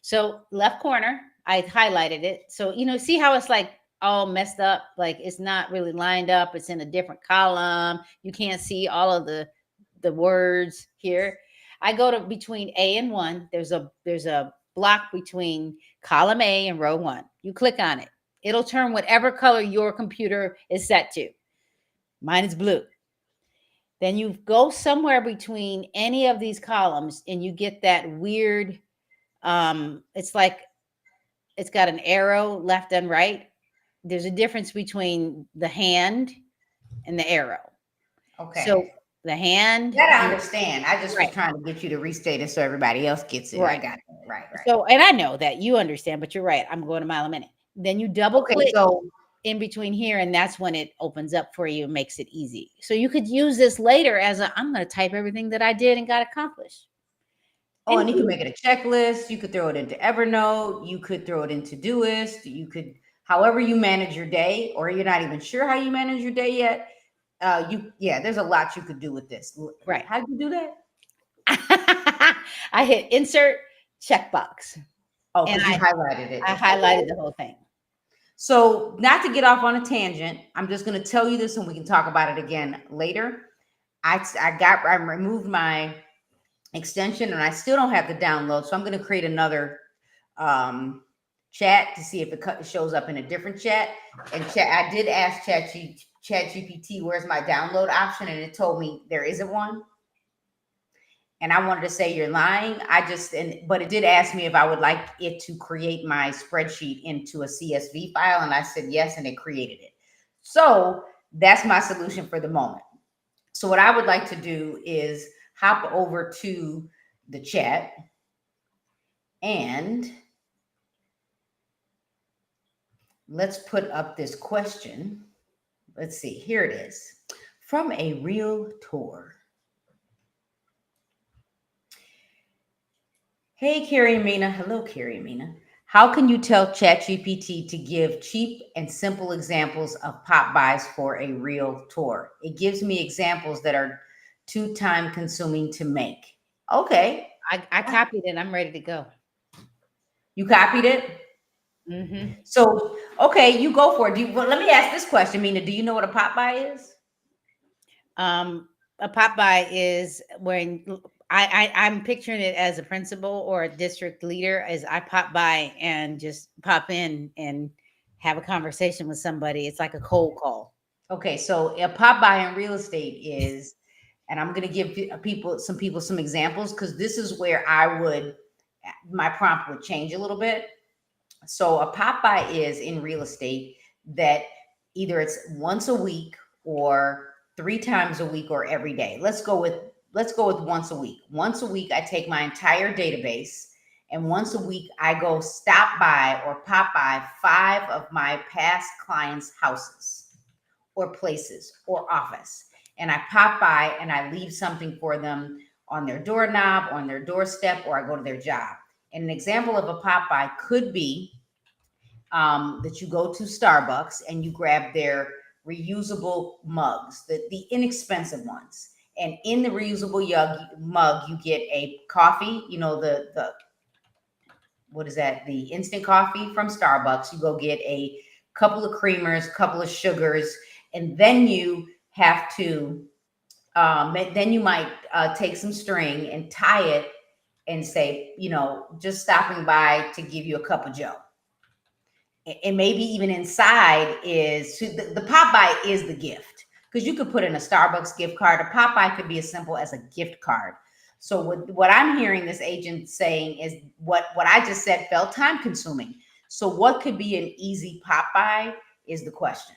So left corner, I highlighted it. So see how it's like all messed up, like it's not really lined up. It's in a different column. You can't see all of the words here. I go to between A and 1. There's a block between column A and row 1. You click on it. It'll turn whatever color your computer is set to. Mine is blue. Then you go somewhere between any of these columns and you get that weird it's like it's got an arrow left and right. There's a difference between the hand and the arrow. Okay. So the hand, That I understand. I just was right, trying to get you to restate it so everybody else gets it. I right. got it. Right, right. So, and I know that you understand, but you're right. I'm going a mile a minute. Then you double Okay, click so in between here, and that's when it opens up for you and makes it easy. So you could use this later as a I'm going to type everything that I did and got accomplished. oh, And and you can make it a checklist. You could throw it into Evernote. You could throw it into Doist. You could, however you manage your day, or you're not even sure how you manage your day yet. Yeah, there's a lot you could do with this. right. How do you do that? I hit insert checkbox Oh, and because you highlighted it. I Okay. highlighted the whole thing. So, not to get off on a tangent, I'm just going to tell you this, and we can talk about it again later. I removed my extension, and I still don't have the download. So I'm going to create another um, chat to see if it shows up in a different chat. And I did ask ChatGPT, where's my download option, and it told me there isn't one. And I wanted to say you're lying. But it did ask me if I would like it to create my spreadsheet into a CSV file, and I said yes, and it created it. So that's my solution for the moment. So what I would like to do is hop over to the chat and let's put up this question. Let's see, here it is. From a real tour. Hey, Carrie and Mina. Hello, Carrie and Mina. How can you tell ChatGPT to give cheap and simple examples of pop buys for a real tour? It gives me examples that are too time consuming to make. Okay. I copied it. I'm ready to go. You copied it? Hmm. So, okay, you go for it. Well, let me ask this question, Mina. Do you know what a pop buy is? A pop by is when I'm picturing it as a principal or a district leader as I pop by and just pop in and have a conversation with somebody. It's like a cold call. Okay, so a pop buy in real estate is, and I'm going to give people some examples because this is where my prompt would change a little bit. So a pop by is in real estate that either it's once a week or 3 times a week or every day. Let's go with once a week. Once a week, I take my entire database, and once a week, I go stop by or pop by 5 of my past clients' houses or places or office. And I pop by and I leave something for them on their doorknob, on their doorstep, or I go to their job. And an example of a pop by could be that you go to Starbucks and you grab their reusable mugs, the inexpensive ones. And in the reusable mug, you get a coffee, the what is that? The instant coffee from Starbucks. You go get a couple of creamers, couple of sugars, and then you have to, then you might take some string and tie it and say, just stopping by to give you a cup of Joe. And maybe even inside is the pop by is the gift. because you could put in a Starbucks gift card. A Popeye could be as simple as a gift card. So what I'm hearing this agent saying is what I just said felt time consuming. So what could be an easy Popeye is the question.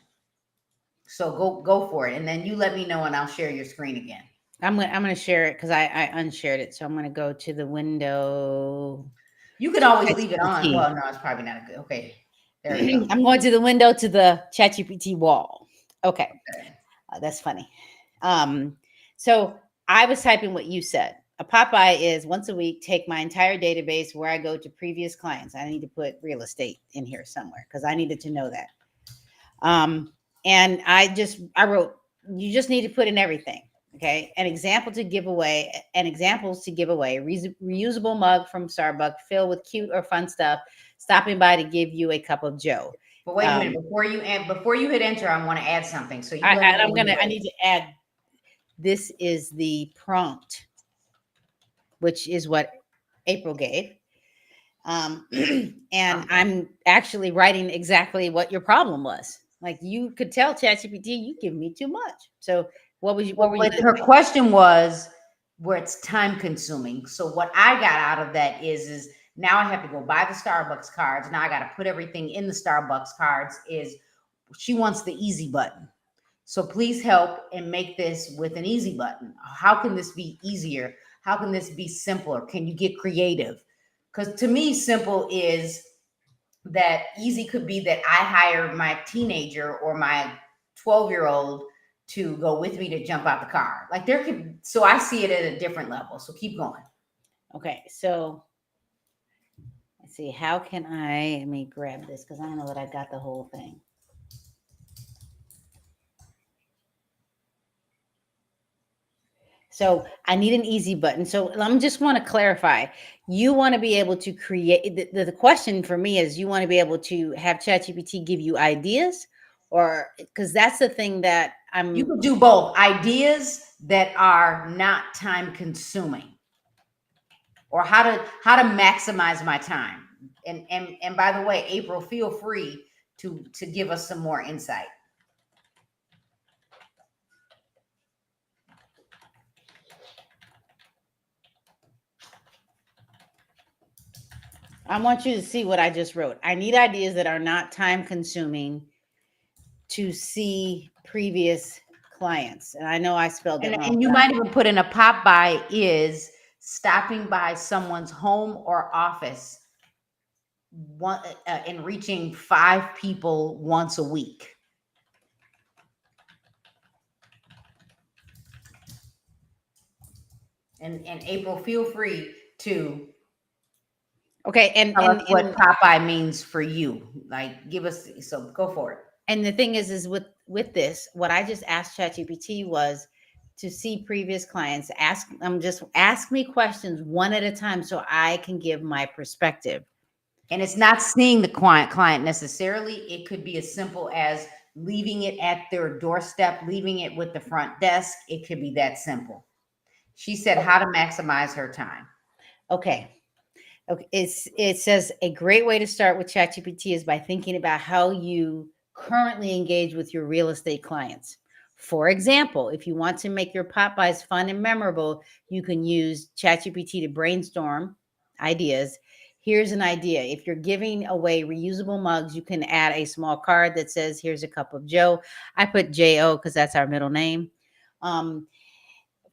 So go for it, and then you let me know, and I'll share your screen again. I'm gonna share it because I unshared it. So I'm gonna go to the window. You could always leave it on. ChatGPT. Well, no, it's probably not a good. Okay, there we go. I'm going to the window to the ChatGPT wall. Okay, Okay. that's funny. Um, so I was typing what you said. A Popeye is once a week, take my entire database where I go to previous clients. I need to put real estate in here somewhere because I needed to know that. And I wrote, you just need to put in everything. Okay. Examples to give away, reusable mug from Starbucks filled with cute or fun stuff, stopping by to give you a cup of Joe. But wait a minute, Um, before you hit enter, I want to add something. So you let me know when you're I ready. need to add, this is the prompt, which is what April gave. And Okay. I'm actually writing exactly what your problem was. Like you could tell ChatGPT, you give me too much. So what Well, were you but going to her say? question was where it's time consuming. So what I got out of that is now I have to go buy the Starbucks cards. Now I got to put everything in the Starbucks cards. Is she wants the easy button. So please help and make this with an easy button. How can this be easier? How can this be simpler? Can you get creative? Because to me, simple is that easy could be that I hire my teenager or my 12-year-old to go with me to jump out the car. Like there could, so I see it at a different level. So keep going. Okay, so let's see. How can I let me grab this because I don't know that I got the whole thing. So I need an easy button. So I'm just want to clarify. You want to be able to create the question for me is you want to be able to have ChatGPT give you ideas, or because that's the thing that You I'm could do both ideas that are not time consuming, or how to maximize my time. And by the way, April, feel free to give us some more insight. I want you to see what I just wrote. I need ideas that are not time consuming to see previous clients. And I know I spelled it wrong, And you but might even put in a pop by is stopping by someone's home or office one and reaching 5 people once a week. And April, feel free to okay. tell us what Popeye means for you. Like, give us, so go for it. And the thing is with this, what I just asked ChatGPT was to see previous clients. Just ask me questions one at a time so I can give my perspective. And it's not seeing the client necessarily. It could be as simple as leaving it at their doorstep, leaving it with the front desk. It could be that simple. She said how to maximize her time. Okay. Okay. It says a great way to start with ChatGPT is by thinking about how you currently engage with your real estate clients. For example, if you want to make your pop buys fun and memorable, you can use ChatGPT to brainstorm ideas. Here's an idea. If you're giving away reusable mugs, you can add a small card that says, "Here's a cup of Joe." I put J-O because that's our middle name. Um,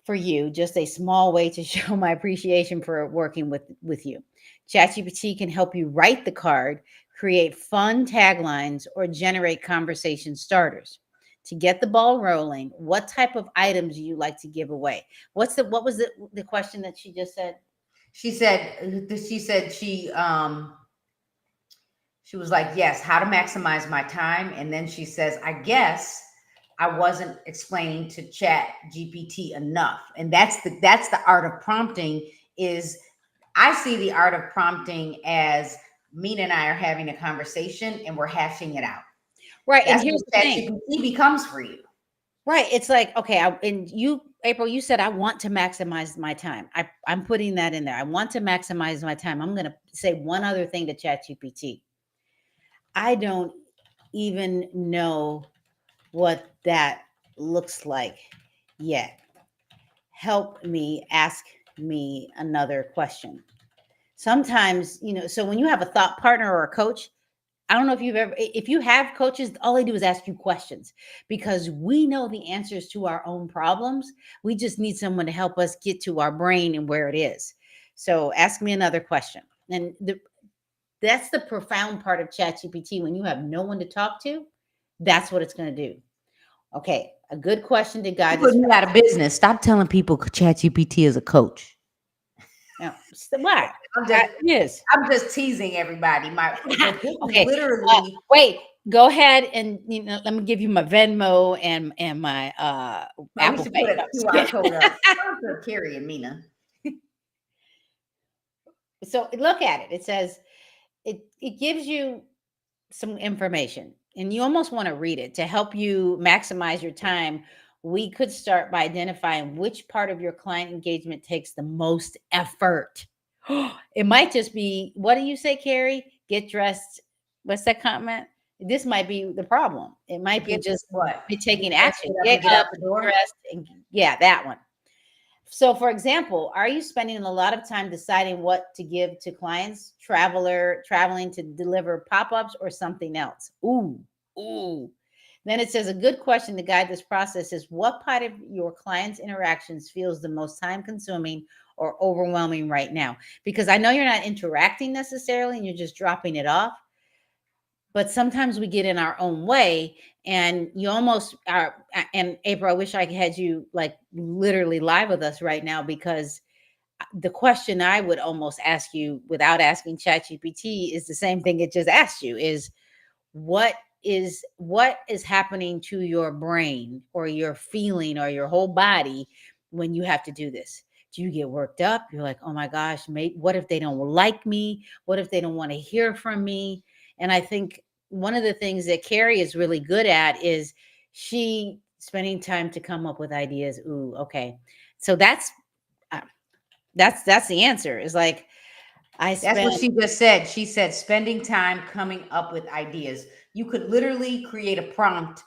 for you, just a small way to show my appreciation for working with you. ChatGPT can help you write the card, create fun taglines, or generate conversation starters. To get the ball rolling, what type of items do you like to give away? What was the question that she just said? She was like, yes, how to maximize my time. And then she says, I guess I wasn't explaining to Chat GPT enough. And that's the art of prompting. Is I see the art of prompting as Mina and I are having a conversation and we're hashing it out. Right, and That's here's what the Chat thing. GPT becomes for you. Right, it's like, okay, and you, April, you said I want to maximize my time. I'm putting that in there. I want to maximize my time. I'm going to say one other thing to ChatGPT. I don't even know what that looks like yet. Help me ask me another question. Sometimes, so when you have a thought partner or a coach, I don't know if you have coaches, all they do is ask you questions because we know the answers to our own problems. We just need someone to help us get to our brain and where it is. So ask me another question. And that's the profound part of ChatGPT. When you have no one to talk to, that's what it's going to do. Okay, a good question to You guide this put me out of process. business. Stop telling people ChatGPT is a coach. Now, why? I'm just It is. I'm just teasing everybody. But this is Okay. literally. Wait. Go ahead and let me give you my Venmo and my No, we Apple should put Pay. a QR code up. Sponsor Carrie and Mina. So look at it. It says it gives you some information, and you almost want to read it to help you maximize your time. We could start by identifying which part of your client engagement takes the most effort. It might just be, what do you say, Carrie? Get dressed. What's that comment? This might be the problem. It might be Get just what? be Get taking dressed, action. get up, Get and get up, out the get door. dressed, and yeah, that one. So, for example, are you spending a lot of time deciding what to give to clients, traveling to deliver pop-ups or something else? Ooh. Then it says a good question to guide this process is what part of your client's interactions feels the most time consuming or overwhelming right now? Because I know you're not interacting necessarily and you're just dropping it off, but sometimes we get in our own way and you almost are. And April, I wish I had you like literally live with us right now, because the question I would almost ask you without asking ChatGPT is the same thing it just asked you, is what what is happening to your brain or your feeling or your whole body when you have to do this? Do you get worked up? You're like, oh my gosh, mate, what if they don't like me? What if they don't want to hear from me? And I think one of the things that Carrie is really good at is she spending time to come up with ideas. Ooh, okay. So uh, that's the answer, is like I That's what spend. she just said. She said spending time coming up with ideas. You could literally create a prompt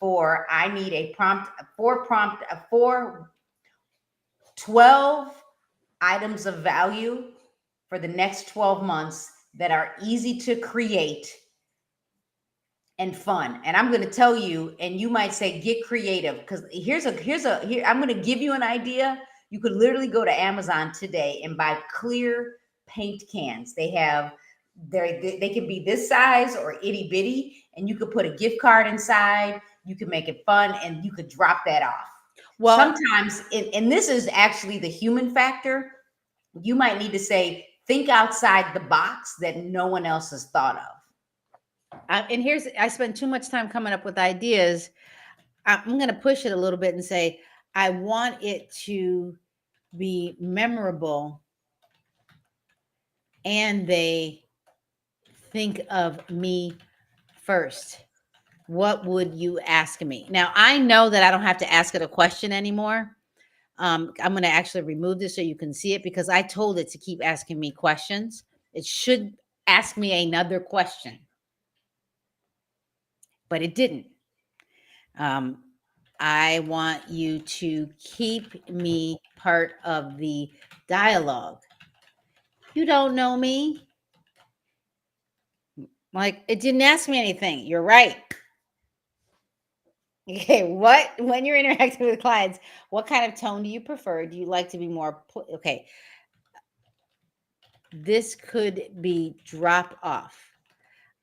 for I need a prompt for 12 items of value for the next 12 months that are easy to create and fun. And I'm going to tell you, and you might say, get creative, because here, I'm going to give you an idea. You could literally go to Amazon today and buy clear paint cans. They can be this size or itty bitty, and you could put a gift card inside. You can make it fun, and you could drop that off. Well, Sometimes, and this is actually the human factor, you might need to say, think outside the box that no one else has thought of. and here's, I spend too much time coming up with ideas. I'm going to push it a little bit and say, I want it to be memorable and they think of me first. What would you ask me? Now, I know that I don't have to ask it a question anymore. I'm going to actually remove this so you can see it, because I told it to keep asking me questions. It should ask me another question, but it didn't. Um, I want you to keep me part of the dialogue. You don't know me. Like, it didn't ask me anything. You're right. Okay, when you're interacting with clients, what kind of tone do you prefer? Do you like to be more okay? This could be drop off.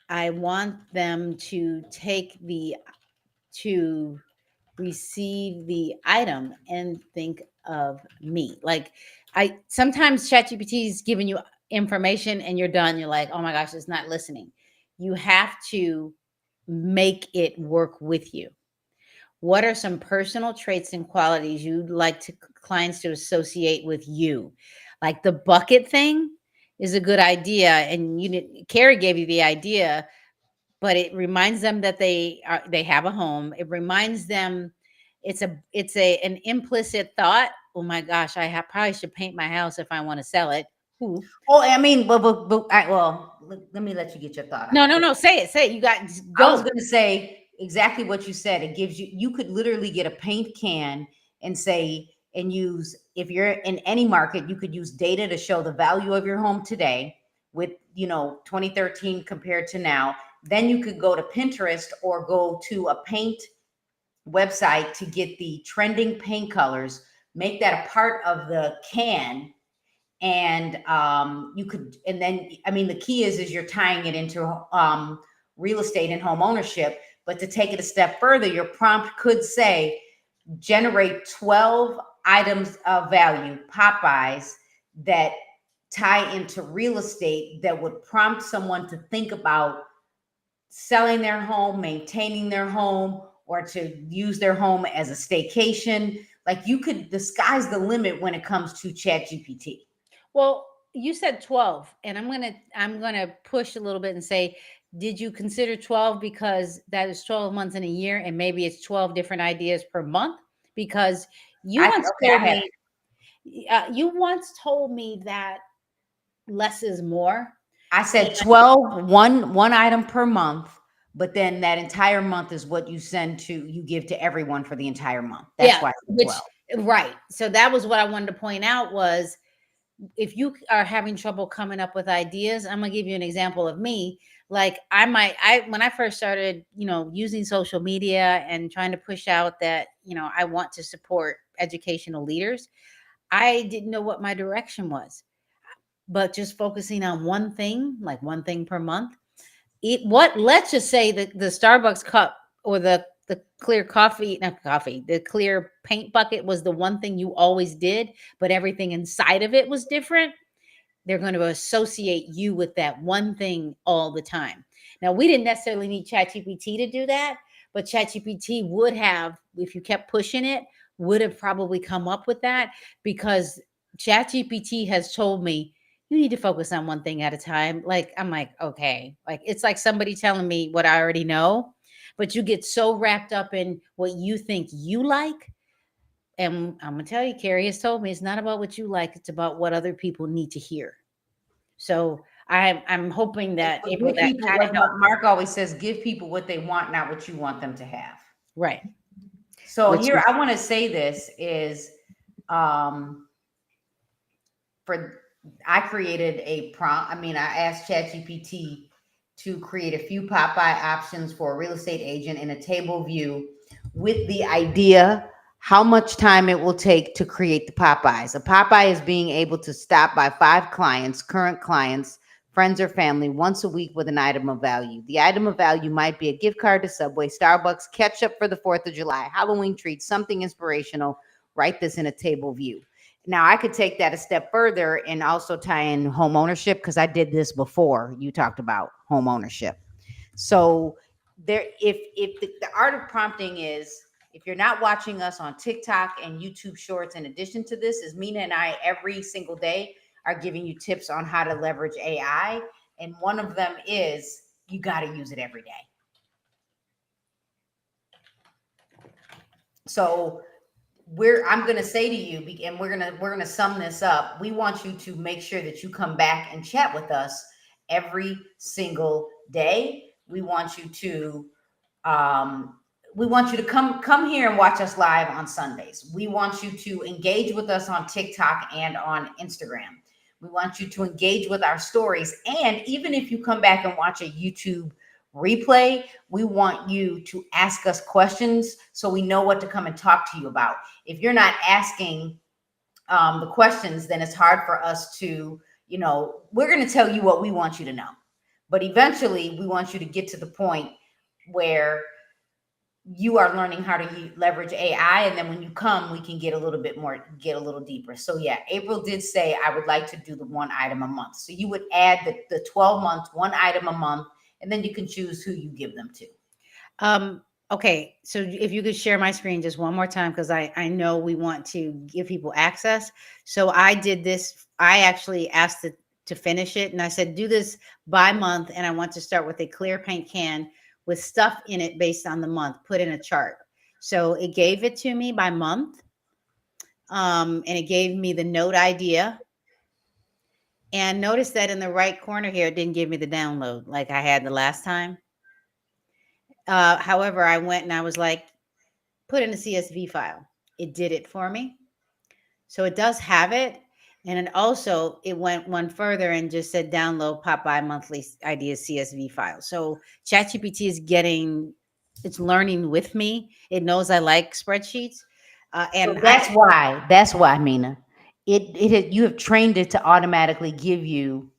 I want them to receive the item and think of me. Like, I sometimes ChatGPT is giving you information and you're done. You're like, oh my gosh, it's not listening. You have to make it work with you. What are some personal traits and qualities you'd like to clients to associate with you? Like the bucket thing is a good idea, and Carrie gave you the idea, but it reminds them that they have a home. It reminds them it's an implicit thought. Oh my gosh, probably should paint my house if I want to sell it. Who? Oh, I mean, well, let me let you get your thought No, out. no, But no. Say it. Say it. You got I was go. going to say, exactly what you said. It gives you, you could literally get a paint can and say, and use, if you're in any market, you could use data to show the value of your home today with, 2013 compared to now. Then you could go to Pinterest or go to a paint website to get the trending paint colors, make that a part of the can, and you could, and then, I mean, the key is you're tying it into real estate and home ownership. But to take it a step further, your prompt could say, generate 12 items of value, Popeyes, that tie into real estate, that would prompt someone to think about selling their home, maintaining their home, or to use their home as a staycation. Like, you could, the sky's the limit when it comes to Chat GPT. Well, you said 12, and I'm gonna push a little bit and say, did you consider 12 because that is 12 months in a year, and maybe it's 12 different ideas per month? Because you I once okay, told I have, me, that less is more. I And said 12, one item per month, but then that entire month is what you send to, you give to everyone for the entire month. That's yeah, why I said which 12. right. So that was what I wanted to point out was, if you are having trouble coming up with ideas, I'm gonna give you an example of me. Like, I when I first started, using social media and trying to push out that, I want to support educational leaders, I didn't know what my direction was. But just focusing on one thing, like one thing per month, let's just say that the Starbucks cup, or the clear coffee, not coffee, the clear paint bucket was the one thing you always did, but everything inside of it was different. They're going to associate you with that one thing all the time. Now, we didn't necessarily need ChatGPT to do that, but ChatGPT would have, if you kept pushing it, would have probably come up with that, because ChatGPT has told me you need to focus on one thing at a time. Like, I'm like, okay, like it's like somebody telling me what I already know, but you get so wrapped up in what you think you like. And I'm gonna tell you, Carrie has told me it's not about what you like; it's about what other people need to hear. So I'm hoping that But April, give that people kind of what helped. Mark always says, give people what they want, not what you want them to have. Right. So Which here, is I want to say this is, um, for, I created a prompt. I mean, I asked ChatGPT to create a few Popeye options for a real estate agent in a table view, with the idea how much time it will take to create the Popeyes. A Popeye is being able to stop by 5 clients, current clients, friends or family, once a week with an item of value. The item of value might be a gift card to Subway, Starbucks, ketchup for the 4th of July, Halloween treats, something inspirational. Write this in a table view. Now, I could take that a step further and also tie in home ownership, because I did this before you talked about home ownership. So there, if the art of prompting is, if you're not watching us on TikTok and YouTube Shorts, in addition to this, is Mina and I every single day are giving you tips on how to leverage AI, and one of them is you got to use it every day. So I'm going to say to you, and we're going to sum this up. We want you to make sure that you come back and chat with us every single day. Um, we want you to come here and watch us live on Sundays. We want you to engage with us on TikTok and on Instagram. We want you to engage with our stories. And even if you come back and watch a YouTube replay, we want you to ask us questions so we know what to come and talk to you about. If you're not asking the questions, then it's hard for us to, we're going to tell you what we want you to know. But eventually, we want you to get to the point where you are learning how to leverage AI. And then when you come, we can get a little bit more, get a little deeper. So yeah, April did say, I would like to do the one item a month. So you would add the 12 months, one item a month, and then you can choose who you give them to. Okay, so if you could share my screen just one more time, because I know we want to give people access. So I did this. I actually asked it to finish it, and I said, do this by month, and I want to start with a clear paint can with stuff in it based on the month, put in a chart. So it gave it to me by month, and it gave me the note idea. And notice that in the right corner here, it didn't give me the download like I had the last time. However, I went and I was like, put in a CSV file. It did it for me. So it does have it. And it also, it went one further and just said download Popeye monthly ideas CSV file. So ChatGPT is getting, it's learning with me. It knows I like spreadsheets. So And that's I, why, Mina. You have trained it to automatically give you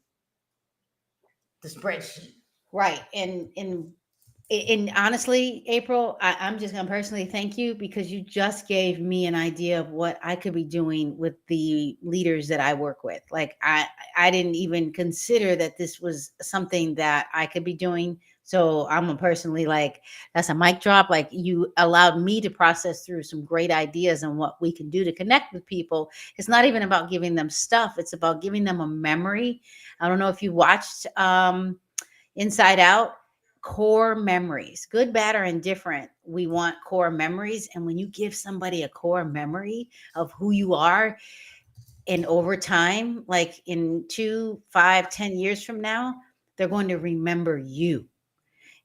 the spreadsheet. right. And honestly, April, I'm just gonna personally thank you because you just gave me an idea of what I could be doing with the leaders that I work with. Like I didn't even consider that this was something that I could be doing. So I'm a personally like, that's a mic drop. Like you allowed me to process through some great ideas on what we can do to connect with people. It's not even about giving them stuff. It's about giving them a memory. I don't know if you watched Inside Out. Core memories, good, bad, or indifferent. We want core memories. And when you give somebody a core memory of who you are, and over time, like in 2, 5, 10 years from now, they're going to remember you.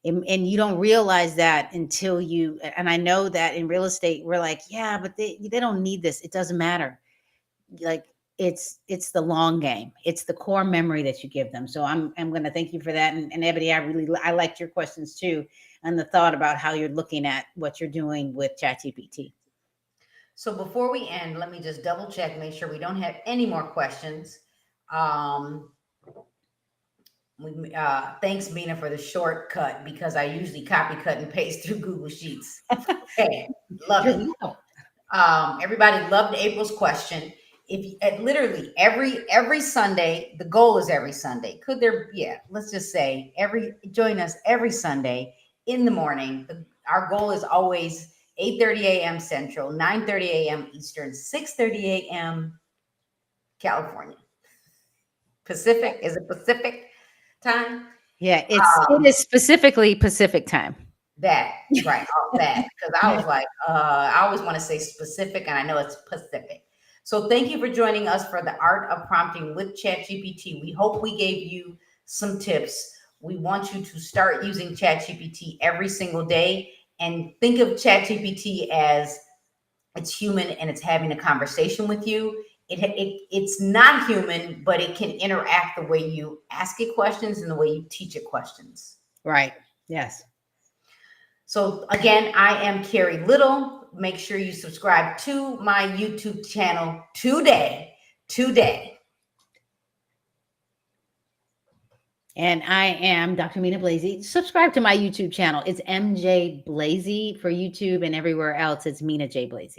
And you don't realize that until you, and I know that in real estate, we're like, yeah, but they don't need this. It doesn't matter. Like it's the long game. It's the core memory that you give them. So I'm going to thank you for that. And Ebony, I liked your questions too, and the thought about how you're looking at what you're doing with ChatGPT. So before we end, let me just double check, make sure we don't have any more questions. Um, Thanks, Mina, for the shortcut because I usually copy, cut, and paste through Google Sheets. Okay, love Here it. we go. Everybody loved April's question. If literally every Sunday, the goal is every Sunday. Could there? Yeah, let's just say join us every Sunday in the morning. Our goal is always 8:30 a.m. Central, 9:30 a.m. Eastern, 6:30 a.m. California. Pacific, is it Pacific time? Yeah, it is specifically Pacific time. That, right, all that, because I was like, I always want to say specific, and I know it's Pacific. So thank you for joining us for the art of prompting with ChatGPT. We hope we gave you some tips. We want you to start using ChatGPT every single day and think of ChatGPT as it's human and it's having a conversation with you. It's not human, but it can interact the way you ask it questions and the way you teach it questions. Right. Yes. So again, I am Carrie Little. Make sure you subscribe to my YouTube channel today. And I am Dr. Mina Blazy. Subscribe to my YouTube channel. It's MJ Blazy for YouTube, and everywhere else it's Mina J Blazy.